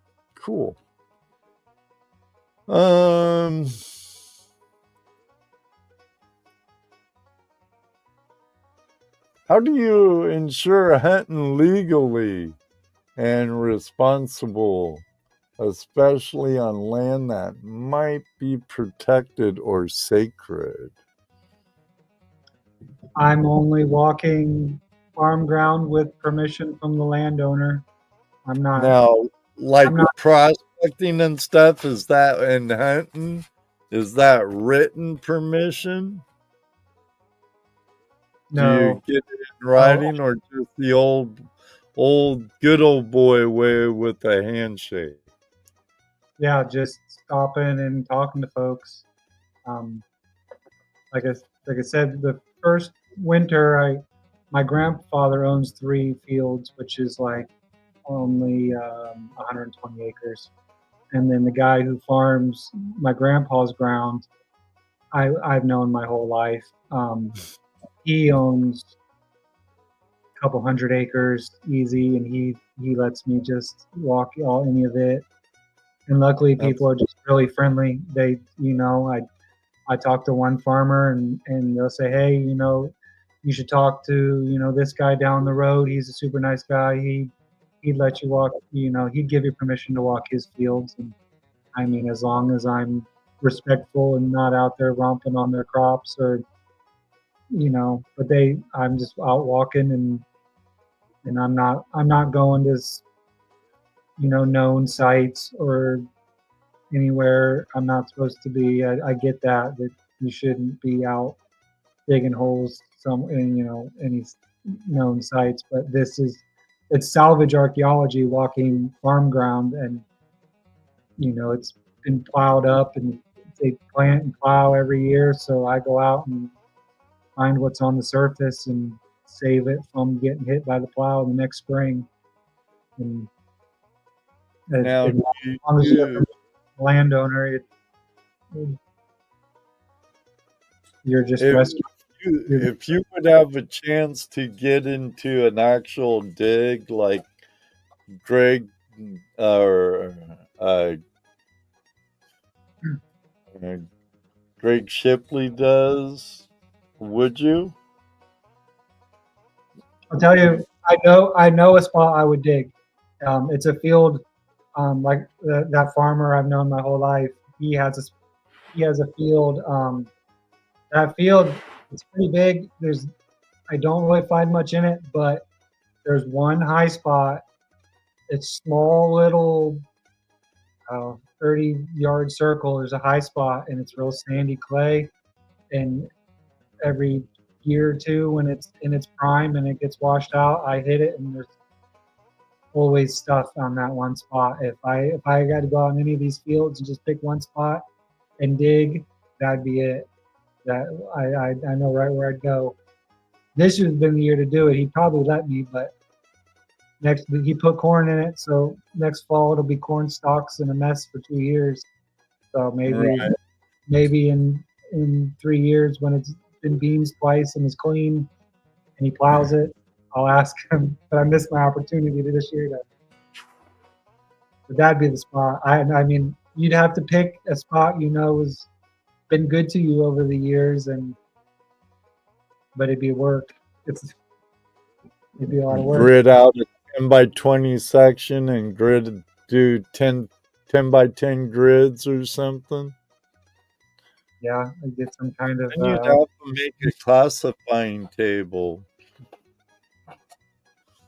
How do you ensure hunting legally and responsible, especially on land that might be protected or sacred? I'm only walking farm ground with permission from the landowner. I'm not. Now, like I'm not. prospecting and stuff, is that, and hunting, is that written permission? Do you No. get it in writing, or just the old good old boy way with a handshake? Yeah, just stopping and talking to folks. Like I said, the first winter, my grandfather owns 3 fields, which is like only 120 acres. And then the guy who farms my grandpa's ground, I've known my whole life. He owns a couple hundred acres easy, and he lets me just walk any of it. And luckily, people are just really friendly. They, I talk to one farmer, and they'll say, hey, you should talk to this guy down the road. He's a super nice guy. He'd let you walk. He'd give you permission to walk his fields. And I mean, as long as I'm respectful and not out there romping on their crops, or but I'm just out walking, and I'm not going to known sites or anywhere I'm not supposed to be. I get that you shouldn't be out digging holes in any known sites, but it's salvage archaeology, walking farm ground, and it's been plowed up, and they plant and plow every year, so I go out and find what's on the surface and save it from getting hit by the plow in the next spring. And now, landowner, you're just rescuing. If you would have a chance to get into an actual dig like Greg Greg Shipley does, would you? I'll tell you, I know a spot I would dig. It's a field, like that farmer I've known my whole life. He has a field. That field, it's pretty big. I don't really find much in it, but there's one high spot. It's small little 30-yard circle. There's a high spot, and it's real sandy clay. And every year or two, when it's in its prime and it gets washed out, I hit it, and there's always stuff on that one spot. If I got to go out in any of these fields and just pick one spot and dig, that'd be it. That I know right where I'd go. This year's been the year to do it. He'd probably let me, but he put corn in it, so next fall it'll be corn stalks in a mess for 2 years. So maybe in 3 years, when it's been beans twice and is clean and he plows it, I'll ask him. But I missed my opportunity this year. But that'd be the spot. I mean, you'd have to pick a spot has been good to you over the years, but it'd be work. It'd be a lot of work. Grid out a 10 by 20 section and do 10 10 by 10 grids or something. Yeah, I did some kind of. And you'd have to make a classifying table.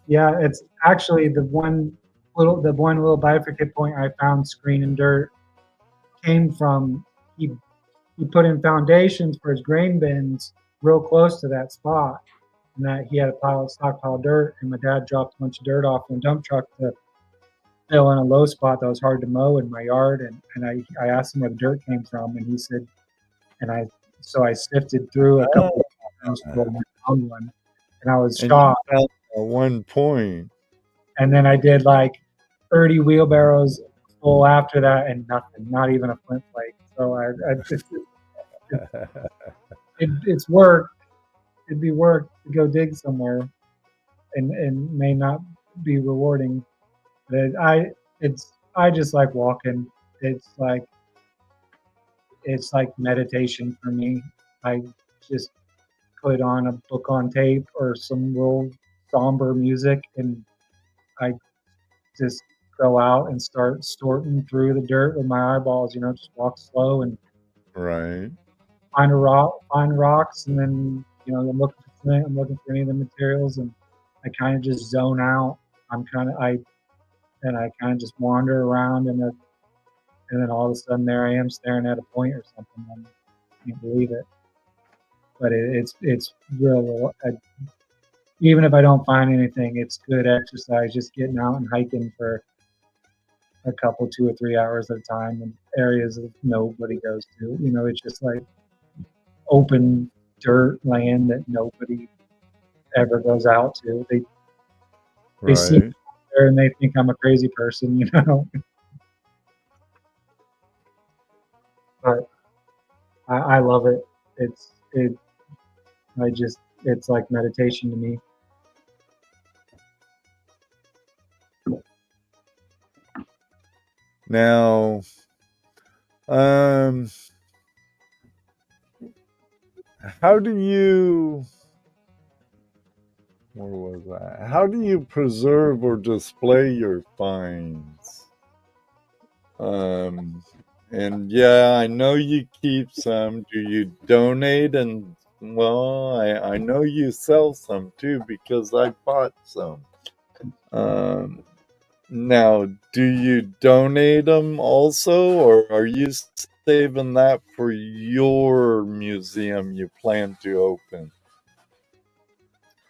Yeah, it's actually the one little bifurcate point I found screen and dirt came from he put in foundations for his grain bins real close to that spot, and that he had a stockpile of dirt, and my dad dropped a bunch of dirt off in a dump truck to fill in a low spot that was hard to mow in my yard, and I asked him where the dirt came from, and he said, and I sifted through a couple of times and found one, and I was shocked. And you found at one point. And then I did like 30 wheelbarrows full after that, and nothing, not even a flint flake. So it's work. It'd be work to go dig somewhere, and may not be rewarding. But I just like walking. It's like meditation for me. I just put on a book on tape or some real somber music, and I just go out and start sorting through the dirt with my eyeballs. Just walk slow and right. Find rocks, and then I'm looking for flint. I'm looking for any of the materials, and I kind of just zone out. I kind of just wander around, and then all of a sudden there I am staring at a point or something. I can't believe it. But it's real. Even if I don't find anything, it's good exercise. Just getting out and hiking for a couple, 2 or 3 hours at a time in areas that nobody goes to. It's just like open dirt land that nobody ever goes out to. They see me there and they think I'm a crazy person, But I love it. It's like meditation to me. Now, how do you preserve or display your finds? And yeah, I know you keep some. Do you donate? And well, I know you sell some too, because I bought some. Now, do you donate them also, or are you saving that for your museum you plan to open?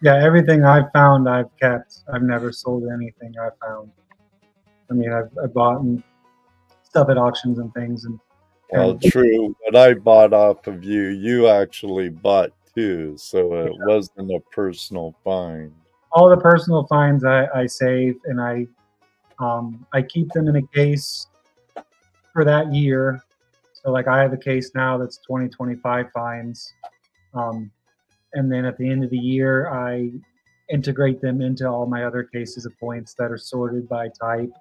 Yeah, everything I've found, I've kept. I've never sold anything I found. I mean, I've bought stuff at auctions and things. Well, true. What I bought off of you, you actually bought too, so it wasn't a personal find. All the personal finds I save, and I keep them in a case for that year. So like I have a case now that's 2025 finds. And then at the end of the year, I integrate them into all my other cases of points that are sorted by type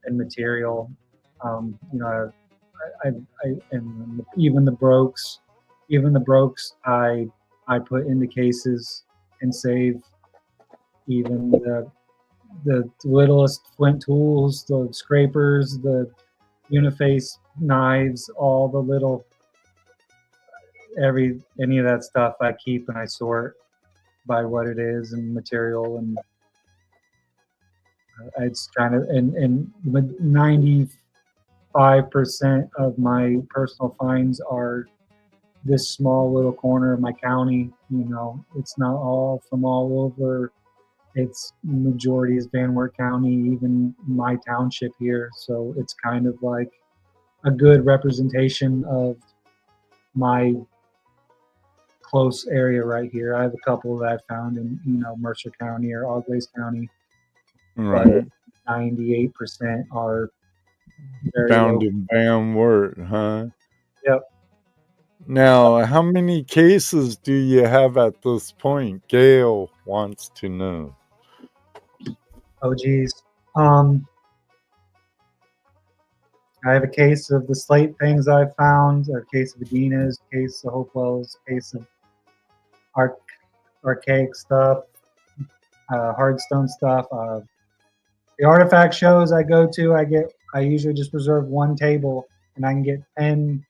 and material. And even the brokes, I put into cases and save. Even the littlest flint tools, the scrapers, the uniface knives, all the little any of that stuff I keep and I sort by what it is and material, and it's kind of and 95% of my personal finds are this small little corner of my county. It's not all from all over. It's majority is Van Wert County, even my township here. So it's kind of like a good representation of my close area right here. I have a couple that I found in Mercer County or Auglaize County. Right. 98% are found in Van Wert, huh? Yep. Now, how many cases do you have at this point? Gail wants to know. Oh, geez. I have a case of the slate things I found, a case of Adina's, a case of Hopewell's, a case of archaic stuff, Hardstone stuff. The artifact shows I go to, I get I usually just reserve one table, and I can get 10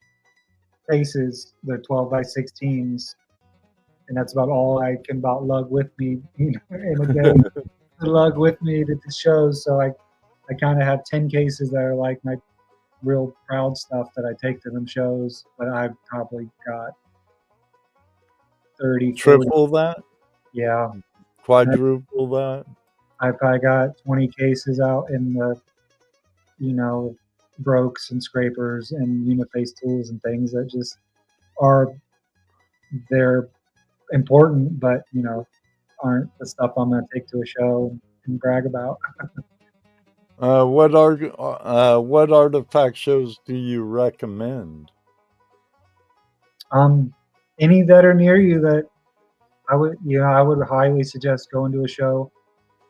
faces. They're 12 by 16s, and that's about all I can about lug with me, in a day. To lug with me to the shows. So I kind of have 10 cases that are like my real proud stuff that I take to them shows. But I've probably got 30, 40. Triple that? Yeah. Quadruple that? I probably got 20 cases out in the, brokes and scrapers and uniface tools and things that just are, they're important, but, aren't the stuff I'm going to take to a show and brag about. What artifact shows do you recommend? Any that are near you that I would highly suggest going to a show.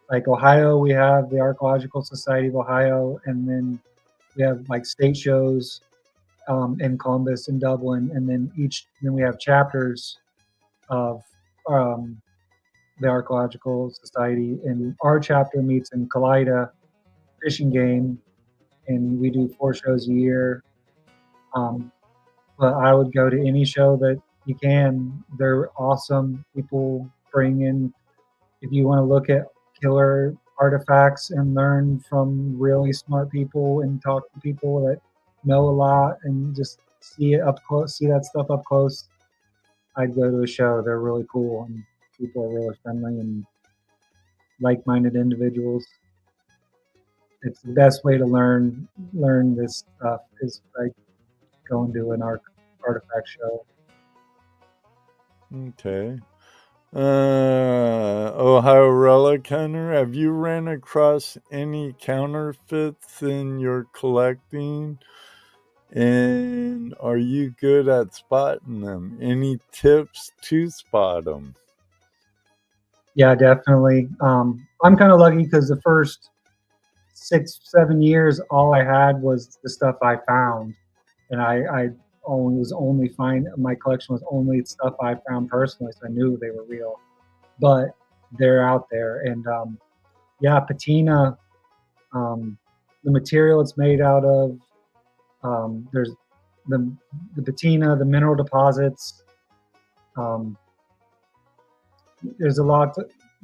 Like Ohio, we have the Archaeological Society of Ohio, and then we have like state shows in Columbus and Dublin, and then we have chapters of the Archaeological Society, and our chapter meets in Kalida Fishing Game, and we do 4 shows a year. But I would go to any show that you can. They're awesome. People bring in, if you want to look at killer artifacts and learn from really smart people and talk to people that know a lot and just see it up close, see that stuff up close, I'd go to a show. They're really cool, and people are really friendly and like-minded individuals. It's the best way to learn this stuff is like going to an artifact show. Okay. Ohio Relic Hunter, have you ran across any counterfeits in your collecting? And are you good at spotting them? Any tips to spot them? Yeah, definitely. I'm kind of lucky because the first 6-7 years, all I had was the stuff I found, and I only my collection was only stuff I found personally, so I knew they were real. But they're out there, and patina. The material it's made out of. There's the patina, the mineral deposits. There's a lot.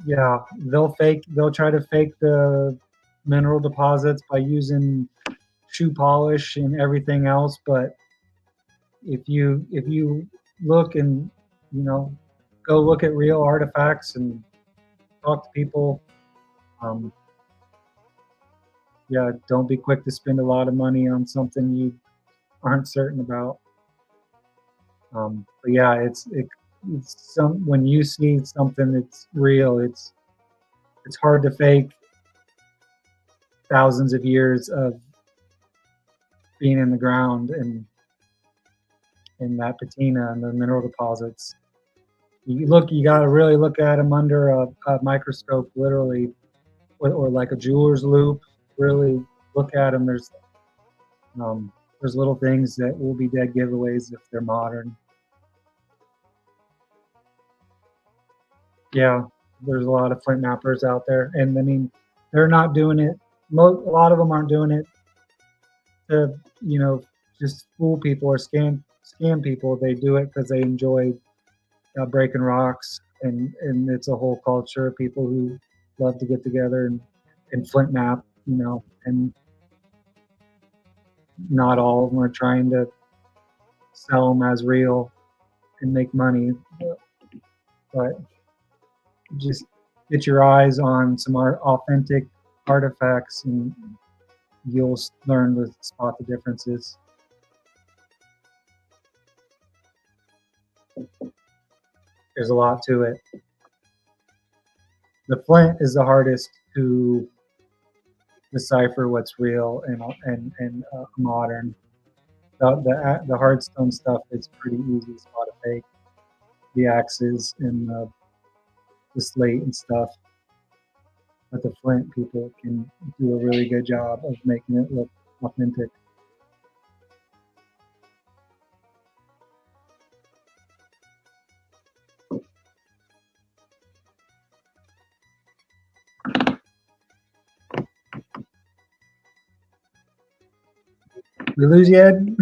They'll try to fake the mineral deposits by using shoe polish and everything else. But if you look and go look at real artifacts and talk to people, don't be quick to spend a lot of money on something you aren't certain about. But yeah, it's when you see something that's real, it's hard to fake thousands of years of being in the ground and in that patina and the mineral deposits. You got to really look at them under a microscope, literally, or like a jeweler's loupe. Really look at them. There's little things that will be dead giveaways if they're modern. Yeah, there's a lot of flint knappers out there, and I mean, they're not doing it. A lot of them aren't doing it to just fool people or scam people. They do it because they enjoy breaking rocks, and it's a whole culture of people who love to get together and flint knap, and not all of them are trying to sell them as real and make money, but just get your eyes on some authentic artifacts and you'll learn to spot the differences. There's a lot to it. The flint is the hardest to decipher what's real and modern. The hardstone stuff is pretty easy to spot a fake. The axes and the slate and stuff. But the flint people can do a really good job of making it look authentic. We lose you, Ed?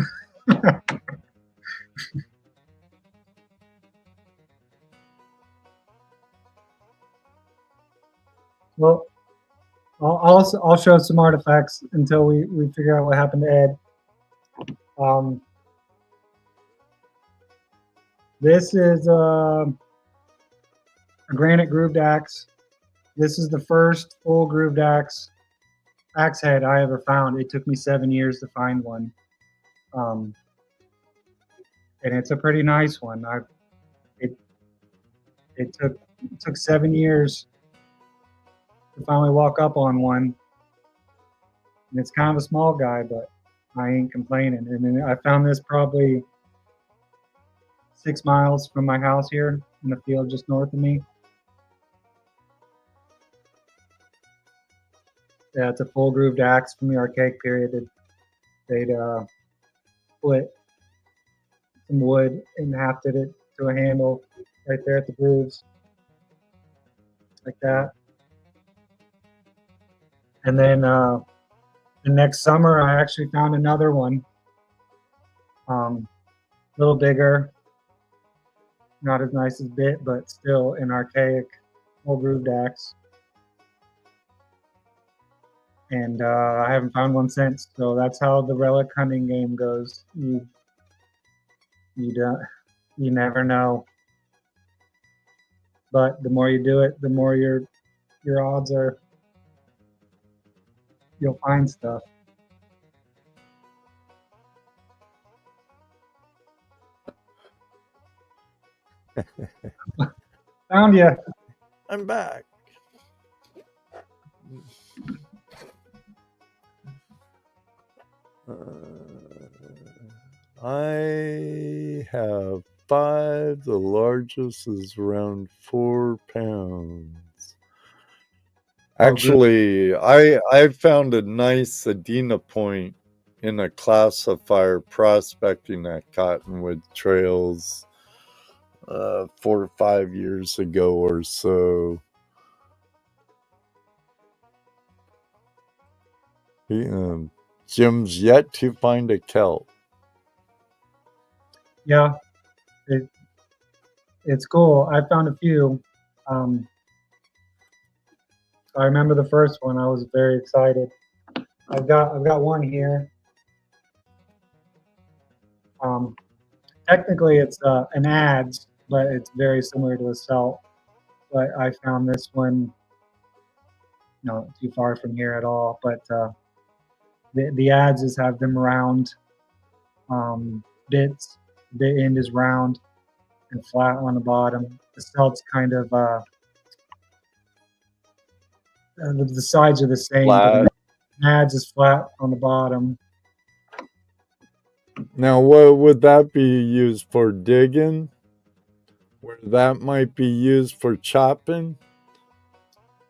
Well, I'll show some artifacts until we figure out what happened to Ed. This is a granite grooved axe. This is the first full grooved axe head I ever found. It took me 7 years to find one. And it's a pretty nice one. It took 7 years to finally walk up on one. And it's kind of a small guy, but I ain't complaining. And then I found this probably 6 miles from my house here in the field just north of me. Yeah, it's a full grooved axe from the archaic period. They'd split some wood and hafted it to a handle right there at the grooves, like that. And then the next summer, I actually found another one, a little bigger, not as nice as Bit, but still an archaic full grooved axe. And I haven't found one since. So that's how the relic hunting game goes. You never know. But the more you do it, the more your odds are you'll find stuff. Found you. I'm back. I have 5. The largest is around 4 pounds. Actually, I found a nice Adena point in a classifier prospecting at Cottonwood Trails 4 or 5 years ago or so. Jim's yet to find a kelp. Yeah, it's cool. I found a few. I remember the first one. I was very excited. I've got one here. Technically, it's an adze, but it's very similar to a celt. But I found this one not too far from here at all. But the adzes have them round bits. The end is round and flat on the bottom. The celt's kind of the sides are the same. But the adze is flat on the bottom. Now, what would that be used for? Digging? Where that might be used for chopping?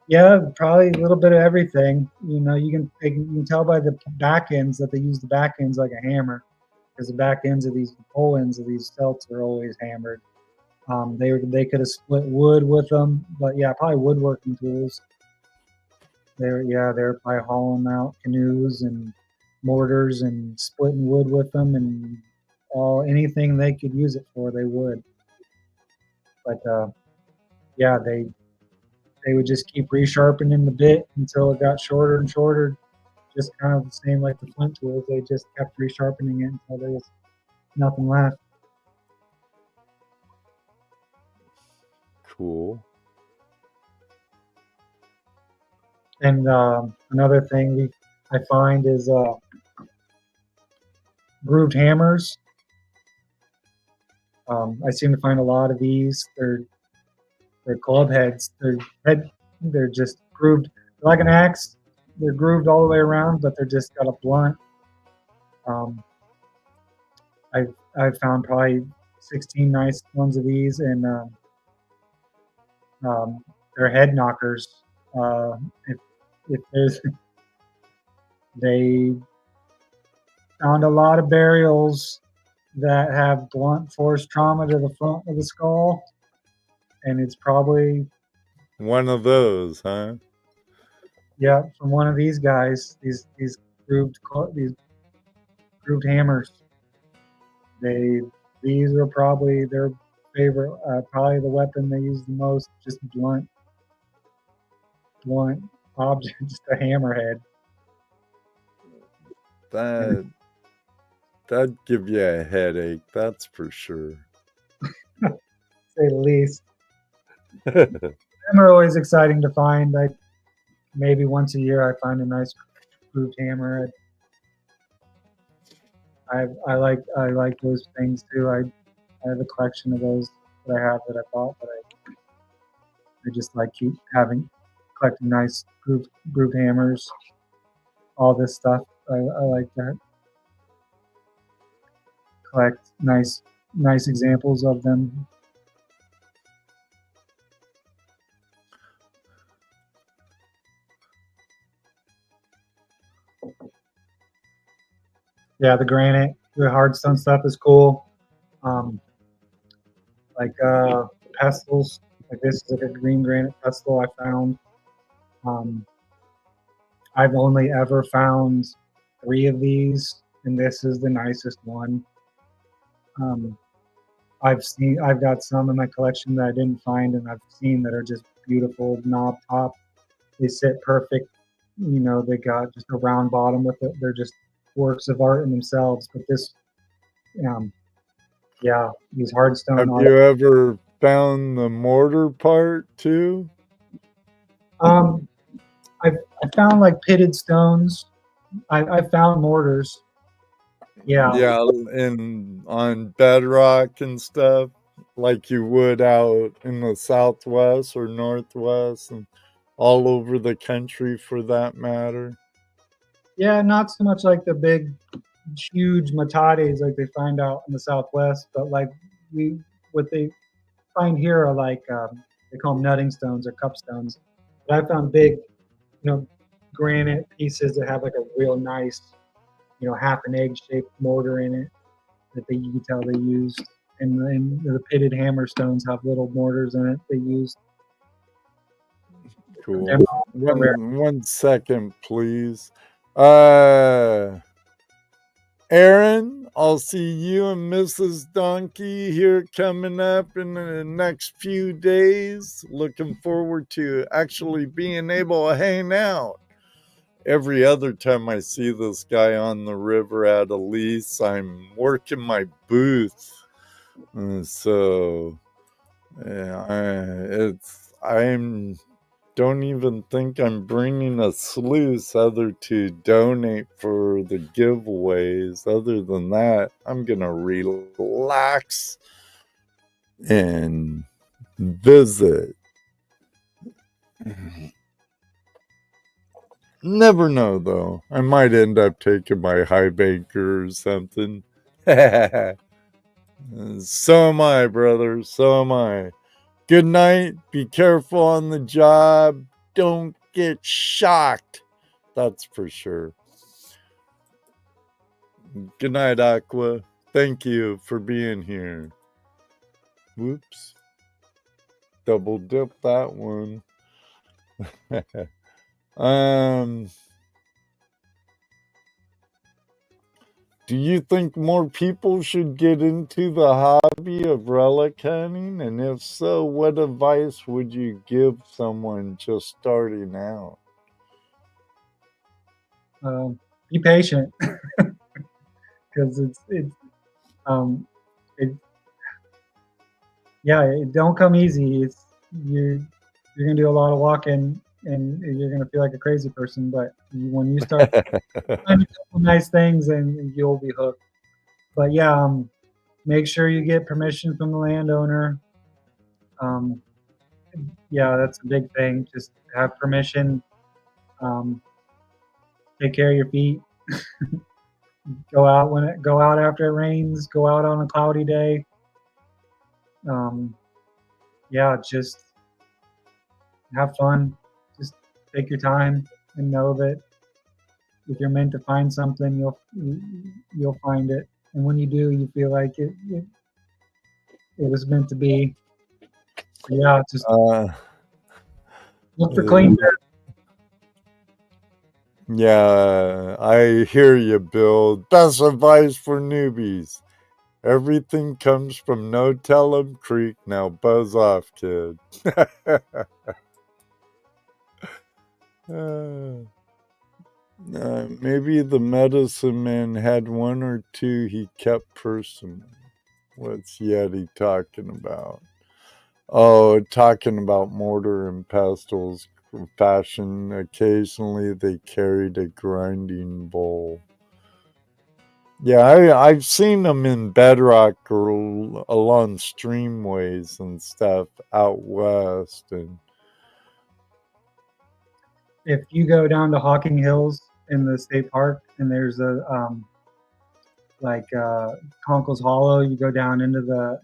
Yeah, probably a little bit of everything. You know, you can tell by the back ends that they use the back ends like a hammer, because the back ends of the pole ends of these celts are always hammered. They could have split wood with them, but yeah, probably woodworking tools. They're probably hauling out canoes and mortars and splitting wood with them, and anything they could use it for, they would. But yeah, they would just keep resharpening the bit until it got shorter and shorter, just kind of the same like the flint tools. They just kept resharpening it until there was nothing left. Cool. And another thing I find is grooved hammers. I seem to find a lot of these. They're club heads. They're just grooved like an axe. They're grooved all the way around, but they're just got a blunt. I've found probably 16 nice ones of these, and they're head knockers. If there's, they found a lot of burials that have blunt force trauma to the front of the skull, and it's probably one of those, huh? Yeah, from one of these guys. These grooved grooved hammers. These are probably their favorite, probably the weapon they use the most, just blunt object, just a hammerhead. That'd give you a headache, that's for sure. Say the least. Them are always exciting to find. Like maybe once a year, I find a nice grooved hammerhead. I like those things too. I have a collection of those that I have that I bought, but I just like collecting nice grooved hammers, all this stuff. I like that. Collect nice examples of them. Yeah, the granite, the hardstone stuff is cool. Like pestles, like this is like a green granite pestle I found. I've only ever found 3 of these, and this is the nicest one. I've got some in my collection that I didn't find, and I've seen that are just beautiful knob top. They sit perfect. You know, they got just a round bottom with it. They're just works of art in themselves. But this, these hardstone. Have you ever found the mortar part too? I found like pitted stones. I found mortars. Yeah, and on bedrock and stuff, like you would out in the Southwest or Northwest and all over the country for that matter. Yeah, not so much like the big, huge matates like they find out in the Southwest, but like what they find here are like they call them nutting stones or cup stones. But I found big, granite pieces that have like a real nice, half an egg shaped mortar in it that you can tell they used. And then the pitted hammer stones have little mortars in it they used. Cool. One second, please. Aaron, I'll see you and Mrs. Donkey here coming up in the next few days. Looking forward to actually being able to hang out. Every other time I see this guy on the river at Elise, I'm working my booth. So, don't even think I'm bringing a sluice other to donate for the giveaways. Other than that, I'm going to relax and visit. Never know, though. I might end up taking my high banker or something. So am I, brother. So am I. Good night. Be careful on the job. Don't get shocked. That's for sure. Good night, Aqua. Thank you for being here. Whoops. Double dip that one. Do you think more people should get into the hobby of relic hunting? And if so, what advice would you give someone just starting out? Be patient, because it don't come easy. You're gonna do a lot of walking, and you're gonna feel like a crazy person. But when you start finding a couple nice things, and you'll be hooked. But make sure you get permission from the landowner. That's a big thing. Just have permission. Take care of your feet. Go out after it rains. Go out on a cloudy day. Just have fun. Just take your time and know that if you're meant to find something, you'll find it. And when you do, you feel like it was meant to be. Just look for clean dirt. Yeah, I hear you, Bill. Best advice for newbies. Everything comes from No Tell 'em Creek. Now buzz off, kid. Maybe the medicine man had one or two he kept personally. What's Yeti talking about? Oh, talking about mortar and pestles fashion. Occasionally they carried a grinding bowl. Yeah, I've seen them in bedrock or along streamways and stuff out west. And If you go down to Hocking Hills in the state park, and there's a Conkle's Hollow, you go down into the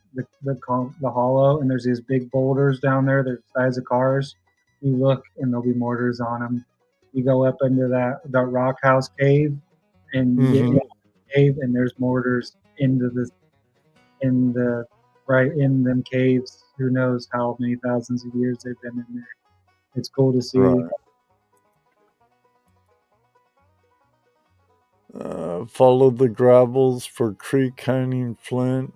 hollow, and there's these big boulders down there. They're the size of cars. You look, and there'll be mortars on them. You go up into that rock house cave, and you get in the cave, and there's mortars in them caves. Who knows how many thousands of years they've been in there. It's cool to see. Right. Follow the gravels for creek hunting. Flint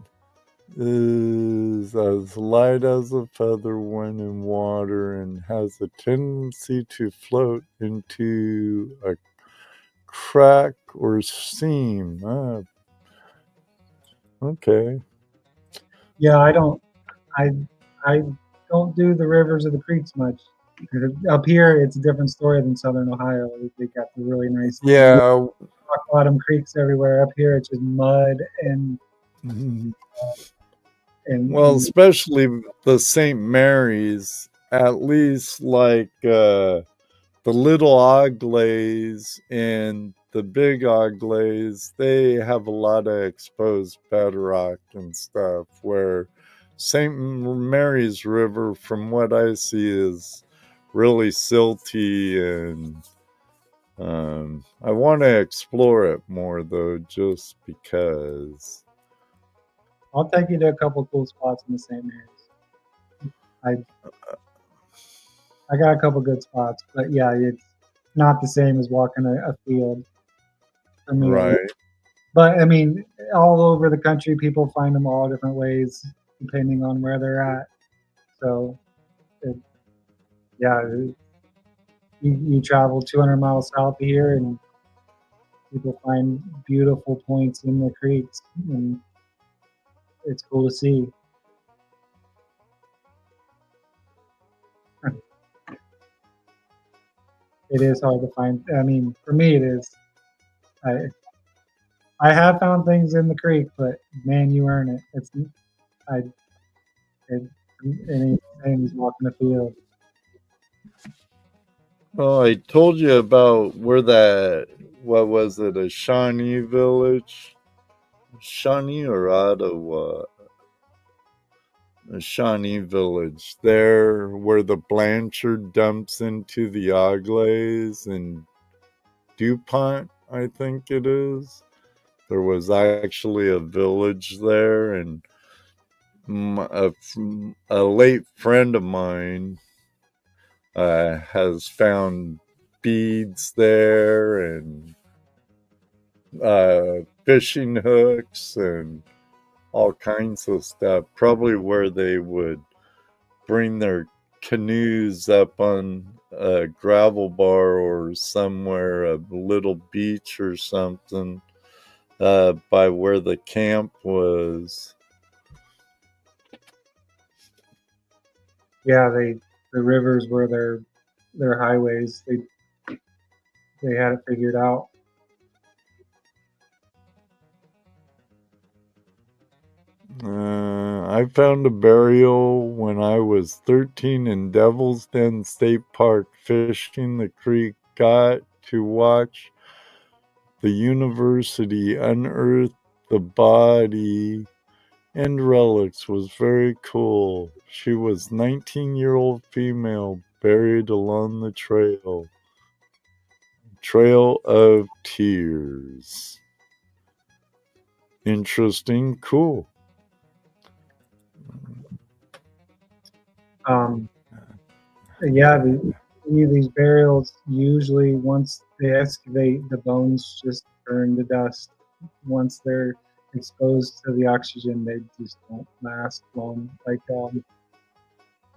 is as light as a feather when in water and has a tendency to float into a crack or seam. Okay. Yeah, I don't do the rivers or the creeks much. Up here, it's a different story than Southern Ohio. They got the really nice rock bottom creeks everywhere. Up here, it's just mud and well, especially the St. Mary's, at least like the little Oglays and the big Oglays, they have a lot of exposed bedrock and stuff, where St. Mary's River, from what I see, is really silty, and I want to explore it more, though, just because. I'll take you to a couple cool spots in the St. Mary's. I got a couple good spots, but yeah, it's not the same as walking a field for me. Right. But I mean, all over the country, people find them all different ways depending on where they're at. So, you travel 200 miles south of here, and people find beautiful points in the creeks, and it's cool to see. It is hard to find. I mean, for me, it is. I have found things in the creek, but man, you earn it. It ain't the same as walking a field. Oh, I told you about where what was it, a Shawnee village? Shawnee or Ottawa? A Shawnee village. There where the Blanchard dumps into the Oglays and DuPont, I think it is. There was actually a village there, and a late friend of mine has found beads there and fishing hooks and all kinds of stuff. Probably where they would bring their canoes up on a gravel bar or somewhere, a little beach or something, by where the camp was. Yeah, the rivers were their highways. They had it figured out. I found a burial when I was 13 in Devil's Den State Park fishing the creek. Got to watch the university unearth the body and relics. Was very cool. She was 19-year-old female buried along the trail. Trail of Tears. Interesting. Cool. Yeah, these burials usually, once they excavate, the bones just turn to dust. Once they're exposed to the oxygen, they just don't last long. Like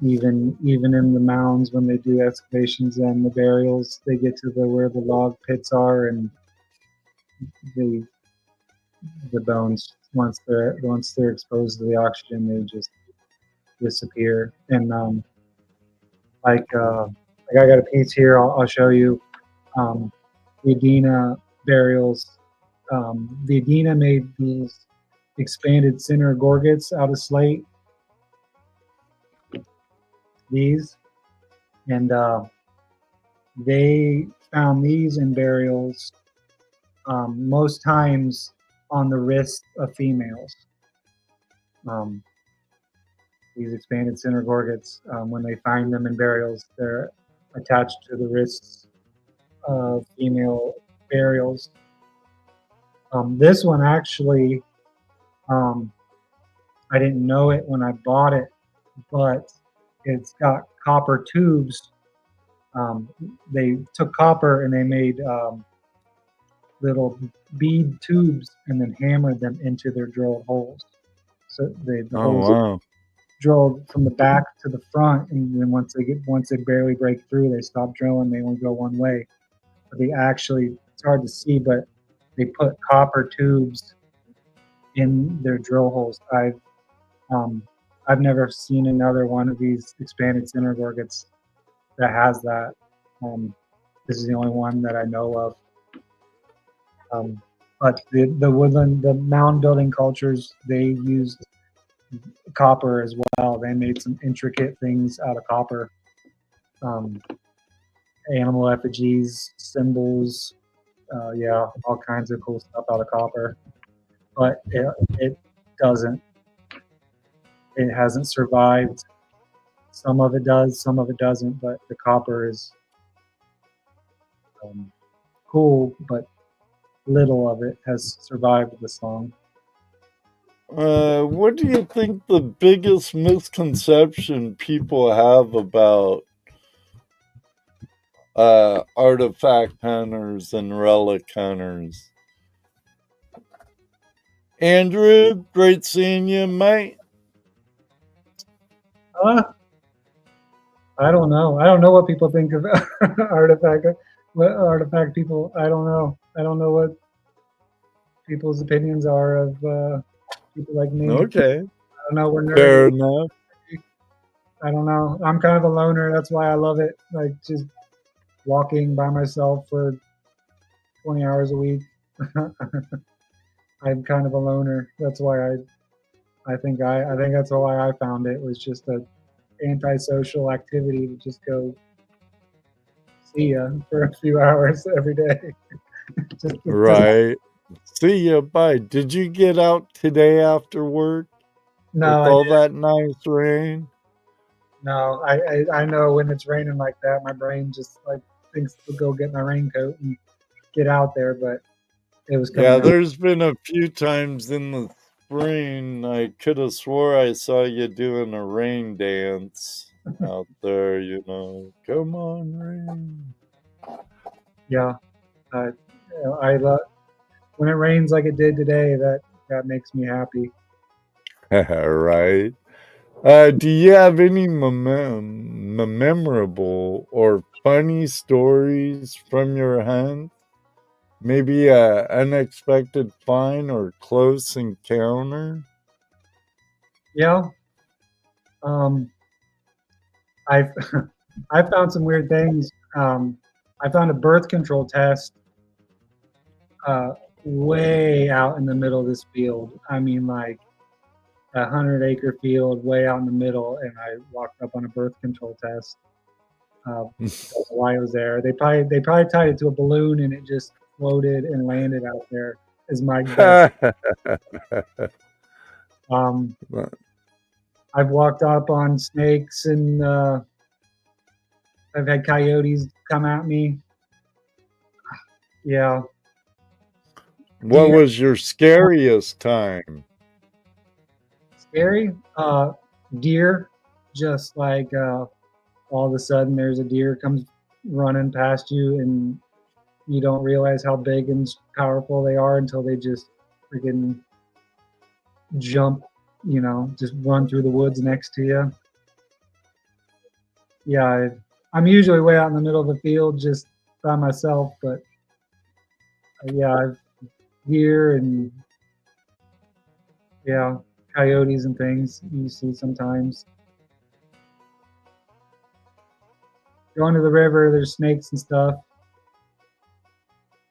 even in the mounds, when they do excavations and the burials, they get to where the log pits are, and the bones, once they're exposed to the oxygen, they just disappear. And like I got a piece here. I'll show you. The Adena burials. The Adena made these expanded center gorgets out of slate. These, and they found these in burials most times on the wrists of females. These expanded center gorgets, when they find them in burials, they're attached to the wrists of female burials. This one actually, I didn't know it when I bought it, but it's got copper tubes. They took copper and they made little bead tubes and then hammered them into their drilled holes. So the holes wow. drilled from the back to the front, and then once they barely break through, they stop drilling. They only go one way. But they actually, it's hard to see, but they put copper tubes in their drill holes. I've never seen another one of these expanded center gorgets that has that. This is the only one that I know of. But the woodland, the mound building cultures, they used copper as well. They made some intricate things out of copper. Animal effigies, symbols, all kinds of cool stuff out of copper. But it hasn't survived. Some of it does, some of it doesn't, but the copper is cool, but little of it has survived the song. What do you think the biggest misconception people have about artifact hunters and relic hunters? Andrew, great seeing you, mate. I don't know. I don't know what people think of artifact people. I don't know. I don't know what people's opinions are of people like me. Okay. I don't know. We're nerds. Fair enough. I don't know. I'm kind of a loner. That's why I love it. Like just walking by myself for 20 hours a week. I'm kind of a loner. That's why I think that's why I found it, was just a antisocial activity to just go see ya for a few hours every day. Right. See ya. Bye. Did you get out today after work? No, with all that nice rain? No, I know when it's raining like that, my brain just like thinks to go get my raincoat and get out there, but it was coming out. There's been a few times in the spring I could have swore I saw you doing a rain dance out there, Come on, rain. Yeah, I love when it rains like it did today. That makes me happy. Right. Do you have any memorable or funny stories from your hunt? Maybe a unexpected find or close encounter? Yeah. I've I found some weird things. I found a birth control test way out in the middle of this field. I mean, like 100-acre field way out in the middle, and I walked up on a birth control test while I was there. They probably tied it to a balloon and it just floated and landed out there, is my guess. I've walked up on snakes, and I've had coyotes come at me. Yeah. What was your scariest time? Scary? Deer. Just like all of a sudden there's a deer comes running past you, and you don't realize how big and powerful they are until they just freaking jump, just run through the woods next to you. Yeah, I'm usually way out in the middle of the field just by myself, but yeah, I've deer and coyotes and things you see sometimes. Going to the river, there's snakes and stuff.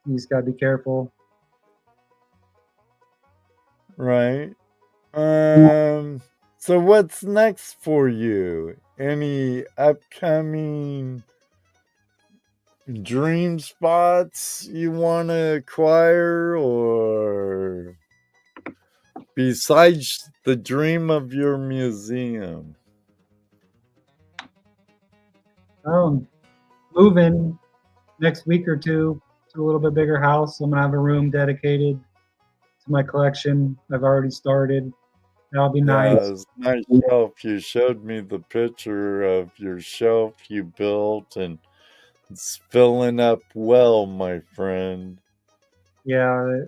You just gotta be careful. Right. So what's next for you? Any upcoming dream spots you want to acquire, or besides the dream of your museum? Moving next week or two to a little bit bigger house. I'm gonna have a room dedicated to my collection. I've already started. That'll be nice. Yeah, it's nice shelf. You showed me the picture of your shelf you built, and it's filling up well, my friend. Yeah,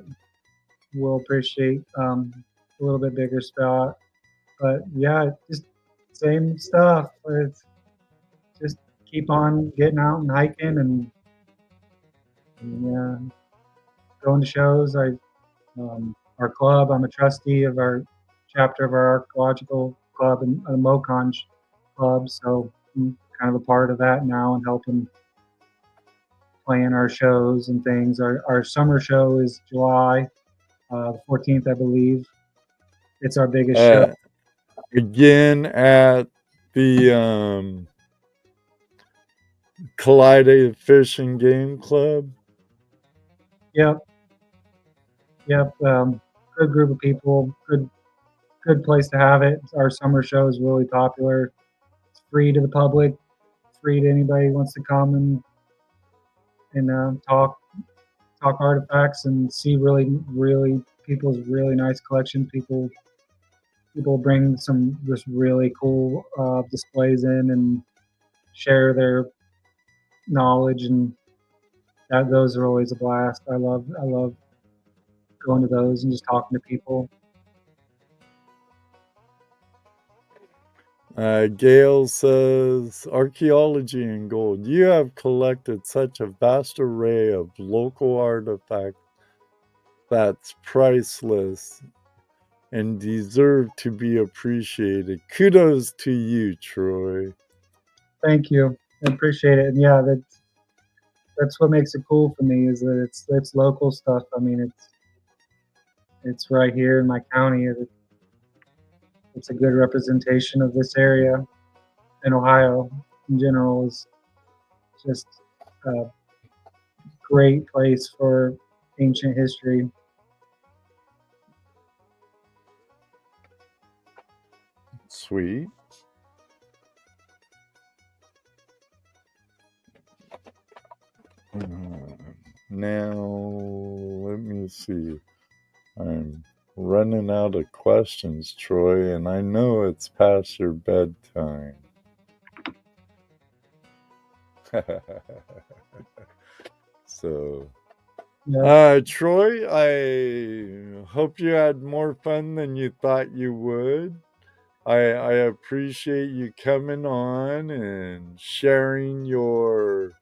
we'll appreciate a little bit bigger spot. But yeah, just same stuff. It's just keep on getting out and hiking and going to shows. Our club, I'm a trustee of our chapter of our archaeological club and the Mocon club, so I'm kind of a part of that now and helping plan our shows and things. Our summer show is July 14th, I believe. It's our biggest show. Again at the Collide Fish and Game Club. Yep. Good group of people. Good place to have it. Our summer show is really popular. It's free to the public. Free to anybody who wants to come and talk artifacts and see really people's really nice collections. People bring some just really cool displays in and share their knowledge, and those are always a blast. I love going to those and just talking to people. Gail says, archaeology and gold. You have collected such a vast array of local artifacts that's priceless and deserve to be appreciated. Kudos to you, Troy. Thank you. I appreciate it. And yeah, that's what makes it cool for me, is that it's local stuff. I mean, it's right here in my county. It's a good representation of this area, in Ohio in general. Is just a great place for ancient history. Sweet. Now, let me see. I'm running out of questions, Troy, and I know it's past your bedtime. So, Troy, I hope you had more fun than you thought you would. I appreciate you coming on and sharing your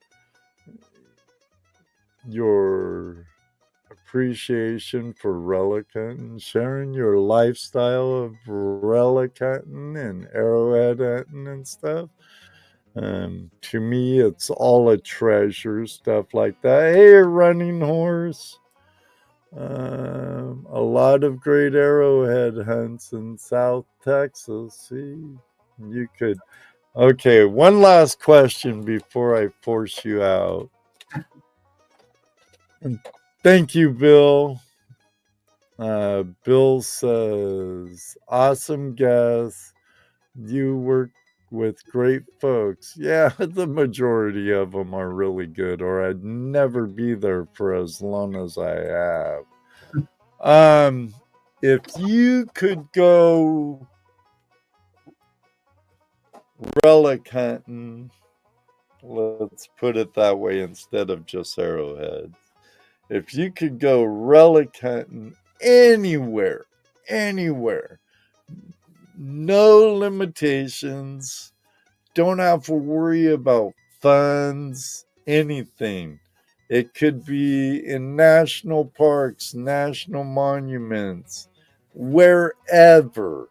appreciation for relic hunting, sharing your lifestyle of relic hunting and arrowhead hunting and stuff. To me, it's all a treasure, stuff like that. Hey, running horse. A lot of great arrowhead hunts in South Texas. See, you could. Okay, one last question before I force you out. Thank you, Bill. Bill says, awesome guest. You work with great folks. Yeah, the majority of them are really good, or I'd never be there for as long as I have. If you could go relic hunting Let's put it that way instead of just arrowheads. If you could go relic hunting anywhere, no limitations, don't have to worry about funds, anything. It could be in national parks, national monuments, wherever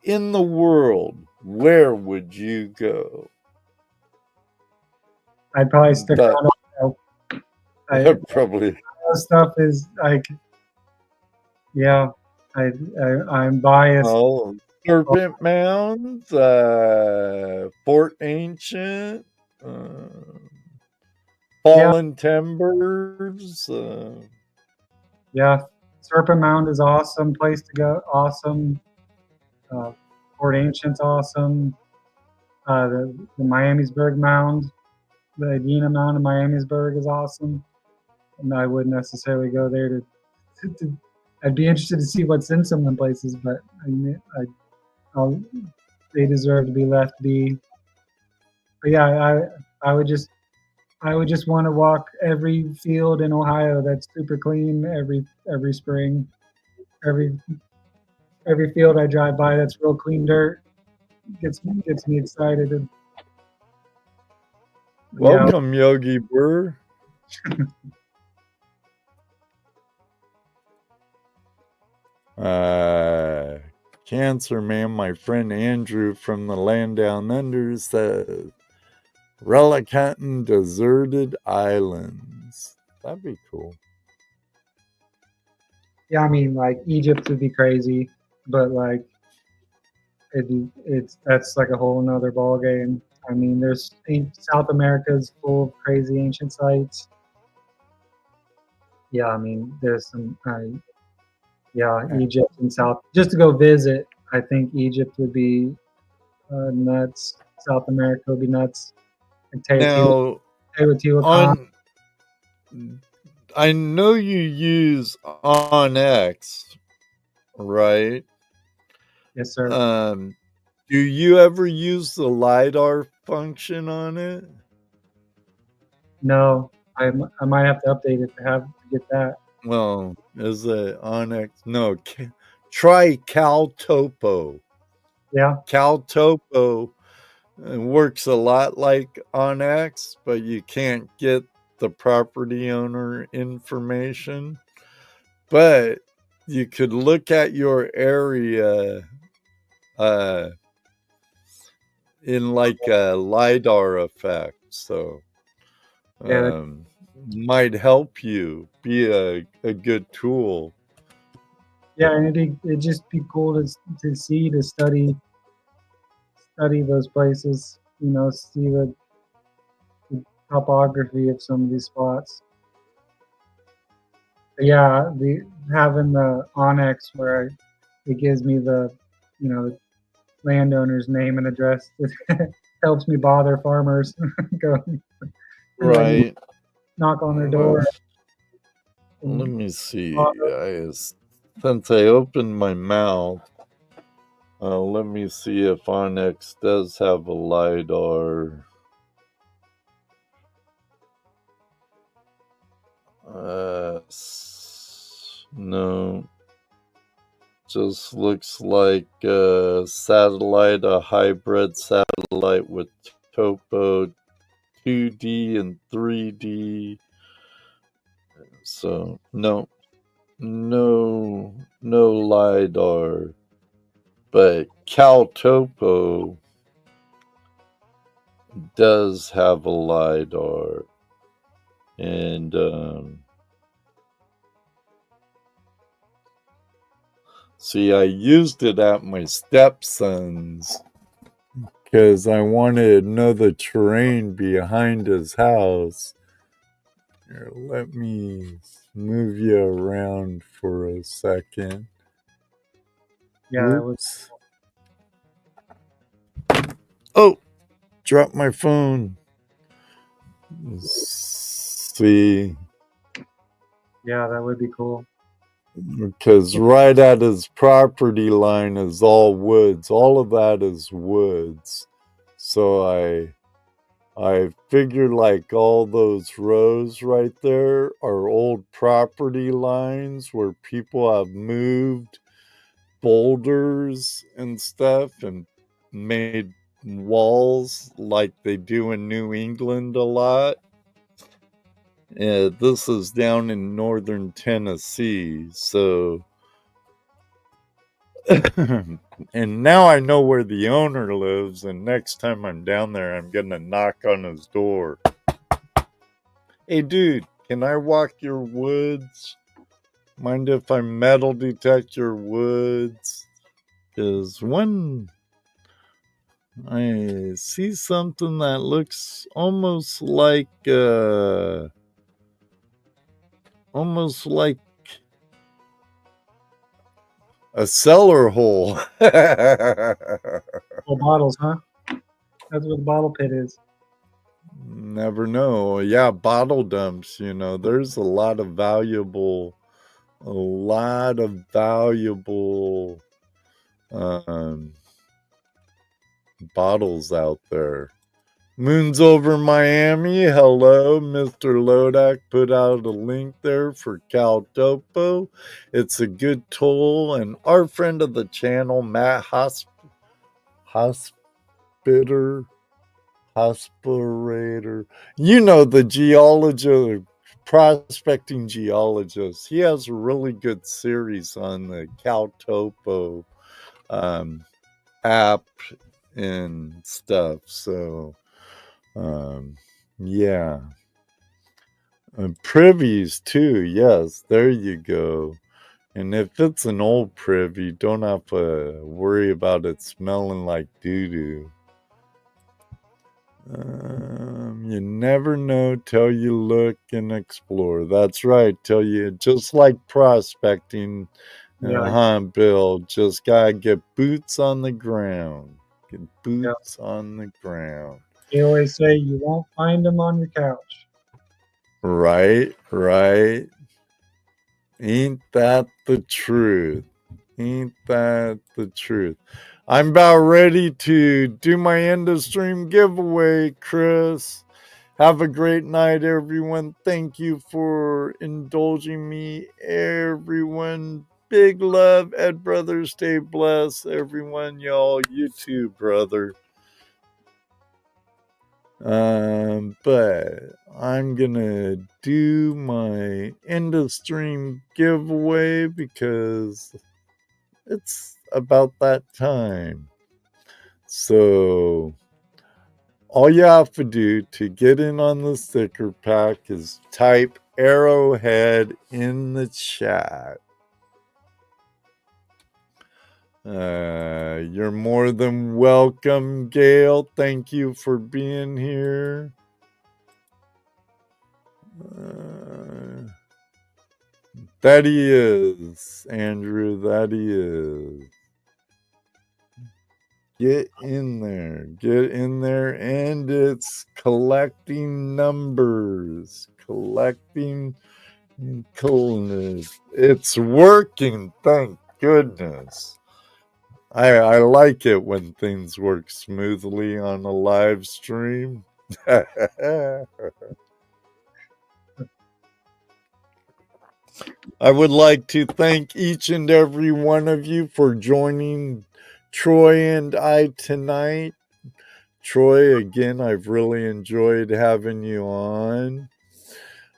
in the world, where would you go? I'd probably stick around. Probably. Stuff is like, yeah, I'm biased. Oh, Serpent Mounds, Fort Ancient, Fallen Timbers. Yeah, Serpent Mound is awesome place to go. Awesome. Fort Ancient's awesome. The Miamisburg Mound, the Adena Mound in Miamisburg is awesome. And I wouldn't necessarily go there to I'd be interested to see what's in some of the places, but they deserve to be left be. But yeah, I would just want to walk every field in Ohio that's super clean every spring. Every field I drive by that's real clean dirt gets me excited. Welcome, Yogi Burr. Cancer Man, my friend Andrew from the land down under says relic hunting deserted islands. That'd be cool. Yeah, I mean, like Egypt would be crazy, but like that's like a whole nother ball game. I mean, there's South America's full of crazy ancient sites. Yeah, I mean, there's some. Egypt and South. Just to go visit, I think Egypt would be nuts. South America would be nuts. Now, I know you use Onyx, right? Yes, sir. Do you ever use the LiDAR function on it? No, I might have to update it to get that. Well, is it Onyx? No, try CalTopo. Yeah. CalTopo works a lot like Onyx, but you can't get the property owner information. But you could look at your area in like a LiDAR effect. So might help you be a good tool. Yeah, and it'd just be cool to study those places, see the topography of some of these spots. But yeah, having the Onyx where it gives me the landowner's name and address, it helps me bother farmers. Go right. Knock on their door. Let me see. Since I opened my mouth, let me see if Onyx does have a LiDAR. No. Just looks like a hybrid satellite with topo 2D and 3D. So no LiDAR. But CalTopo does have a LiDAR. And see, I used it at my stepson's because I wanted to know the terrain behind his house. Here, let me move you around for a second. Yeah. Oh, dropped my phone. See. Yeah, that would be cool. Because right at his property line is all woods. All of that is woods. So I I figure like all those rows right there are old property lines where people have moved boulders and stuff and made walls like they do in New England a lot. This is down in northern Tennessee, so and now I know where the owner lives, and next time I'm down there, I'm gonna knock on his door. Hey, dude, can I walk your woods? Mind if I metal detect your woods? Because when I see something that looks almost like a cellar hole. Well, bottles, huh? That's what the bottle pit is. Never know. Yeah, bottle dumps, there's a lot of valuable bottles out there. Moons over Miami. Hello, Mr. Lodak put out a link there for Cal Topo. It's a good tool. And our friend of the channel, Matt Hospirator. The geologist, prospecting geologist. He has a really good series on the Cal Topo app and stuff. So, yeah. Privies too. Yes, there you go. And if it's an old privy, don't have to worry about it smelling like doo-doo. You never know till you look and explore. That's right. Till you, just like prospecting, Bill, just gotta get boots on the ground. Get boots on the ground. They always say you won't find them on your couch. Right. Ain't that the truth? I'm about ready to do my end of stream giveaway, Chris. Have a great night, everyone. Thank you for indulging me, everyone. Big love, Ed brother. Stay blessed, everyone. Y'all, you too, brother. But I'm gonna do my end of stream giveaway because it's about that time. So all you have to do to get in on the sticker pack is type Arrowhead in the chat. You're more than welcome, Gail. Thank you for being here. That he is, Andrew. That he is. Get in there, and it's collecting numbers. It's working, thank goodness. I like it when things work smoothly on a live stream. I would like to thank each and every one of you for joining Troy and I tonight. Troy, again, I've really enjoyed having you on.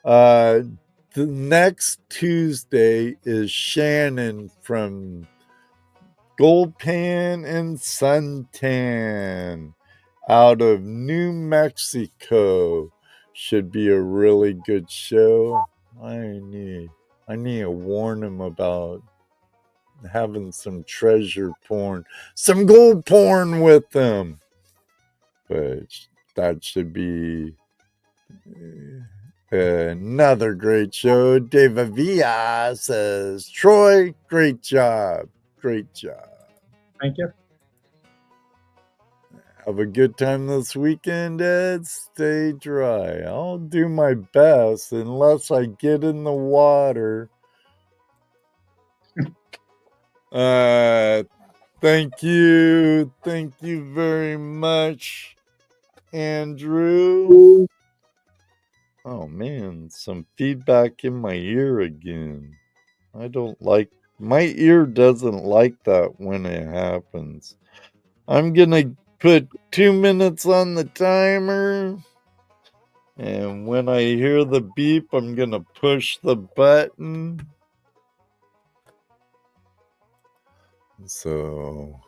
The next Tuesday is Shannon from Gold Pan and Suntan out of New Mexico. Should be a really good show. I need to warn him about having some treasure porn, some gold porn with them. But that should be another great show. David Villa says, Troy, great job. Thank you. Have a good time this weekend, Ed. Stay dry. I'll do my best unless I get in the water. Thank you very much. Andrew. Oh man, some feedback in my ear again. I don't like, my ear doesn't like that when it happens. I'm gonna put 2 minutes on the timer. And when I hear the beep, I'm gonna push the button. So,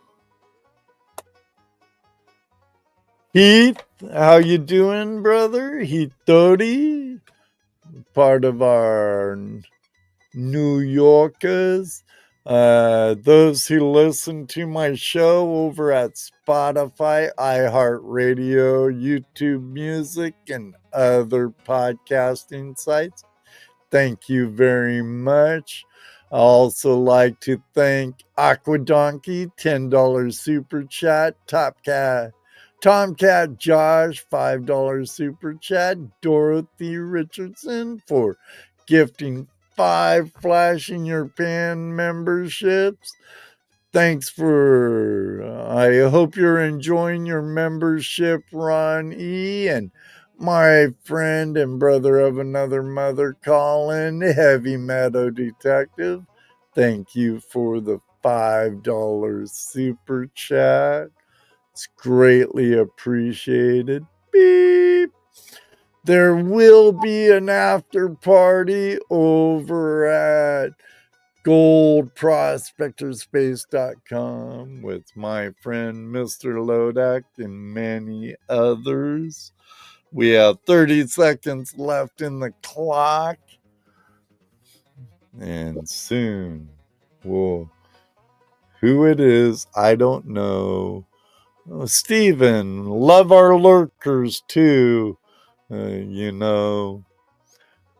Heath, how you doing, brother? Heath Doty, part of our New Yorkers. Those who listen to my show over at Spotify, iHeartRadio, YouTube Music, and other podcasting sites, thank you very much. I also like to thank Aquadonkey, $10 super chat, Tomcat Josh, $5 super chat, Dorothy Richardson for gifting 5 Flash in Your Pan memberships. Thanks for, I hope you're enjoying your membership, Ron E. And my friend and brother of another mother, Colin, Heavy Meadow Detective. Thank you for the $5 super chat. It's greatly appreciated. Beep. There will be an after party over at goldprospectorspace.com with my friend Mr. Lodak and many others. We have 30 seconds left in the clock. And soon, who it is, I don't know. Oh, Steven, love our lurkers too. You know,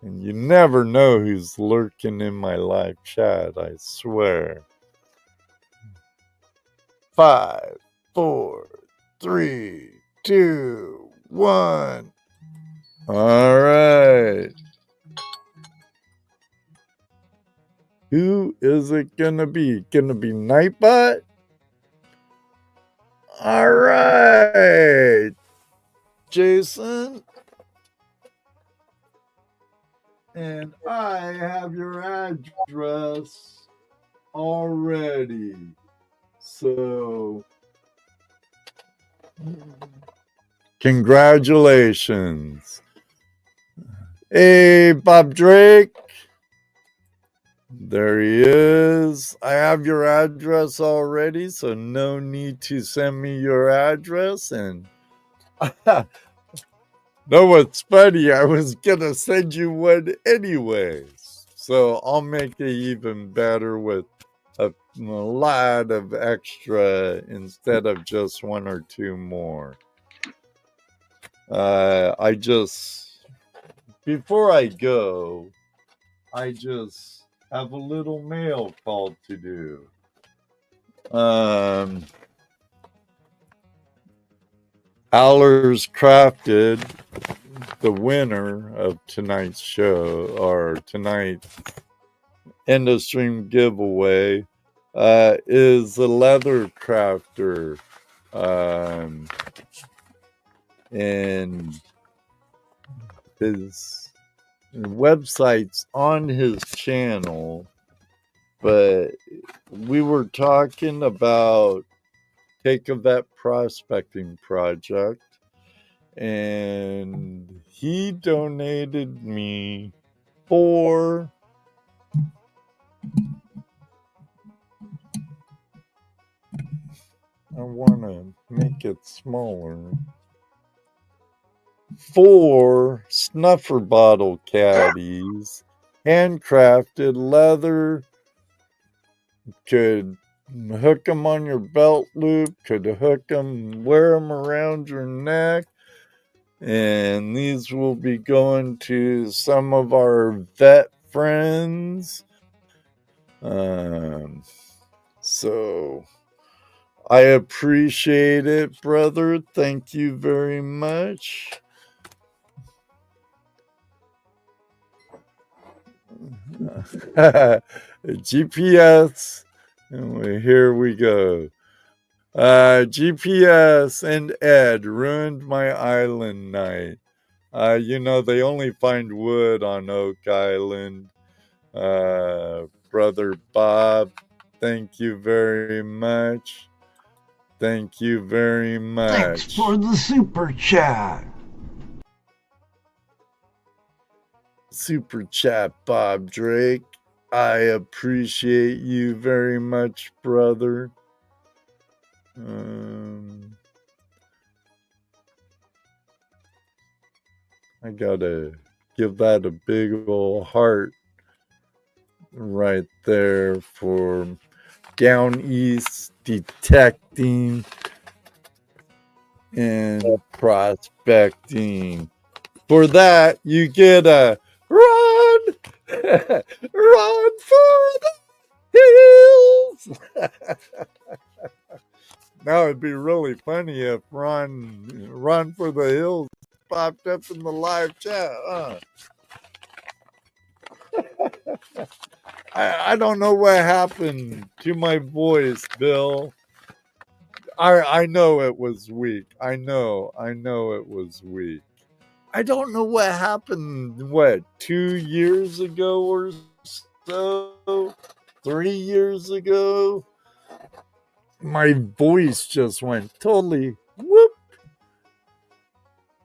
and you never know who's lurking in my live chat, I swear. 5, 4, 3, 2, 1. All right. Who is it gonna be? Gonna be Nightbot? All right. Jason. And I have your address already. So, congratulations. Hey, Bob Drake. There he is. I have your address already, so no need to send me your address. And know what's funny? I was gonna send you one anyways. So I'll make it even better with a lot of extra instead of just 1 or 2 more. I just, before I go, I just have a little mail call to do. Allers Crafted, the winner of tonight's show, or tonight's end of stream giveaway, is a leather crafter. And his website's on his channel, but we were talking about Take a Vet Prospecting Project, and he donated me 4 I want to make it smaller. 4 snuffer bottle caddies, handcrafted leather. Could hook them on your belt loop, could hook them, wear them around your neck. And these will be going to some of our vet friends. So I appreciate it, brother. Thank you very much. GPS. And here we go. GPS and Ed ruined my island night. They only find wood on Oak Island. Brother Bob, thank you very much. Thank you very much. Thanks for the super chat. Super chat, Bob Drake. I appreciate you very much, brother. I gotta give that a big old heart right there for Down East detecting and prospecting. For that, you get a run, run for the hills. Now it'd be really funny if run for the hills popped up in the live chat. I don't know what happened to my voice, Bill. I know it was weak. I know it was weak. I don't know what happened, 2 years ago or so? 3 years ago? My voice just went totally whoop.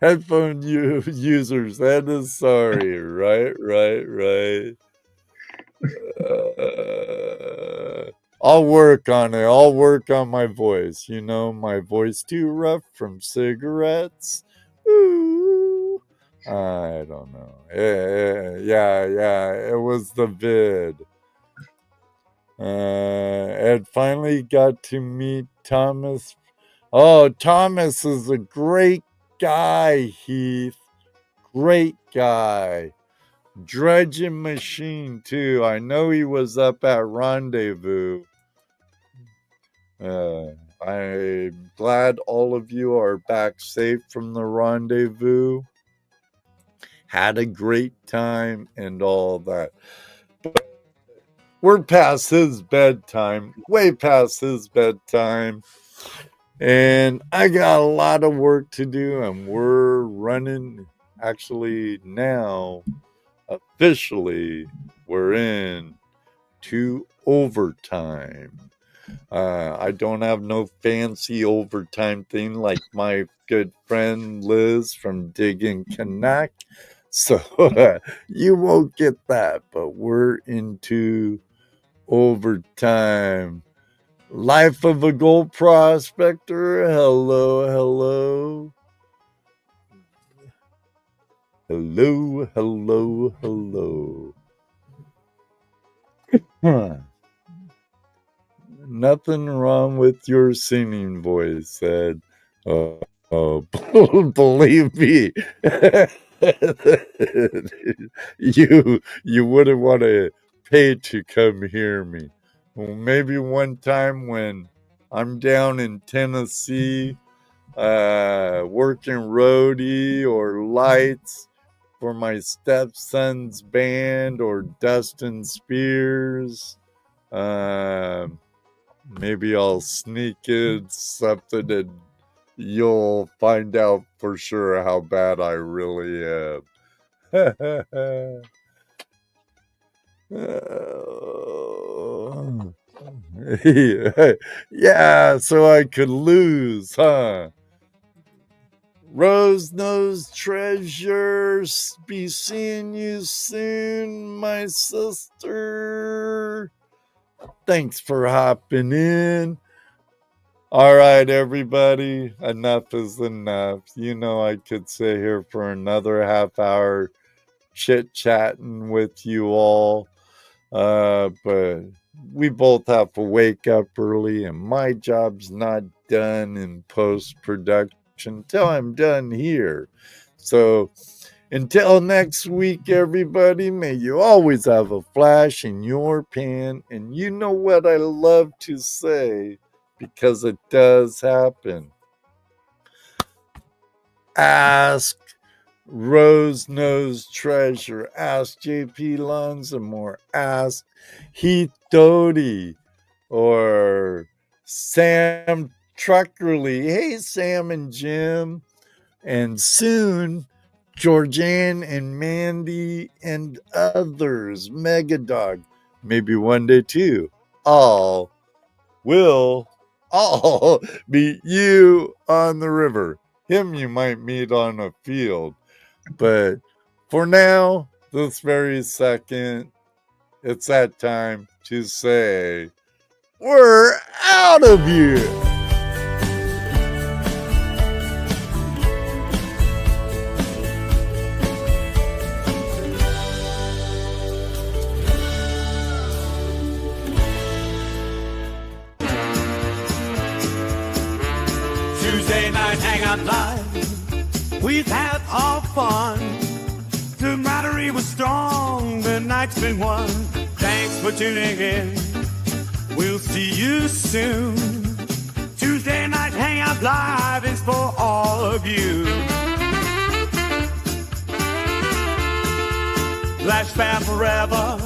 Headphone users, that is sorry. Right. I'll work on it. I'll work on my voice. My voice too rough from cigarettes. Ooh. I don't know. Yeah. It was the vid. Ed finally got to meet Thomas. Oh, Thomas is a great guy, Heath. Great guy. Dredging machine, too. I know he was up at Rendezvous. I'm glad all of you are back safe from the Rendezvous. Had a great time and all that. But we're past his bedtime. Way past his bedtime. And I got a lot of work to do. And we're running, actually now, officially, we're in to overtime. I don't have no fancy overtime thing like my good friend Liz from Digging Canuck. So you won't get that, but we're into overtime. Life of a Gold Prospector. Hello. Huh. Nothing wrong with your singing voice, said. Believe me, you wouldn't want to pay to come hear me. Well, maybe one time when I'm down in Tennessee, working roadie or lights for my stepson's band or Dustin Spears. Maybe I'll sneak in something and you'll find out for sure how bad I really am. Yeah, so I could lose, huh? Rose Nose Treasures, be seeing you soon, my sister. Thanks for hopping in. All right, everybody, enough is enough. I could sit here for another half hour chit-chatting with you all, but we both have to wake up early, and my job's not done in post-production until I'm done here. So until next week, everybody, may you always have a flash in your pan. And you know what I love to say, because it does happen. Ask Rose Nose Treasure. Ask JP Lonzamore. Ask Heath Doty or Sam Truckerly, hey Sam and Jim, and soon Georgianne and Mandy and others, Megadog, maybe one day too. All will meet you on the river. Him you might meet on a field. But for now, this very second, it's that time to say, we're out of here. Tuesday Night Hangout Live. We've had our fun. The camaraderie was strong. The night's been won. Thanks for tuning in. We'll see you soon. Tuesday Night Hangout Live is for all of you. Flash Bam forever.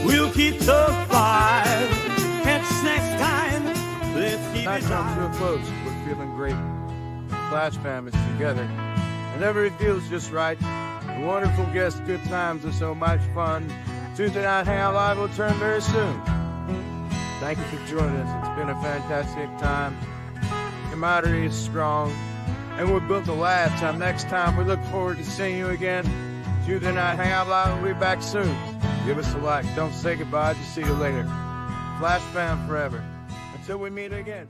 We'll keep the vibe. Catch us next time. Let's keep Night it comes to a live. close. We're feeling great. Flash Fam is together. Whenever it feels just right. The wonderful guests, good times, and so much fun. Tuesday Night Hangout Live will return very soon. Thank you for joining us. It's been a fantastic time. Camaraderie is strong, and we're built to last. Till next time, we look forward to seeing you again. Tuesday Night Hangout Live will be back soon. Give us a like. Don't say goodbye. Just see you later. Flash Fam forever. Until we meet again.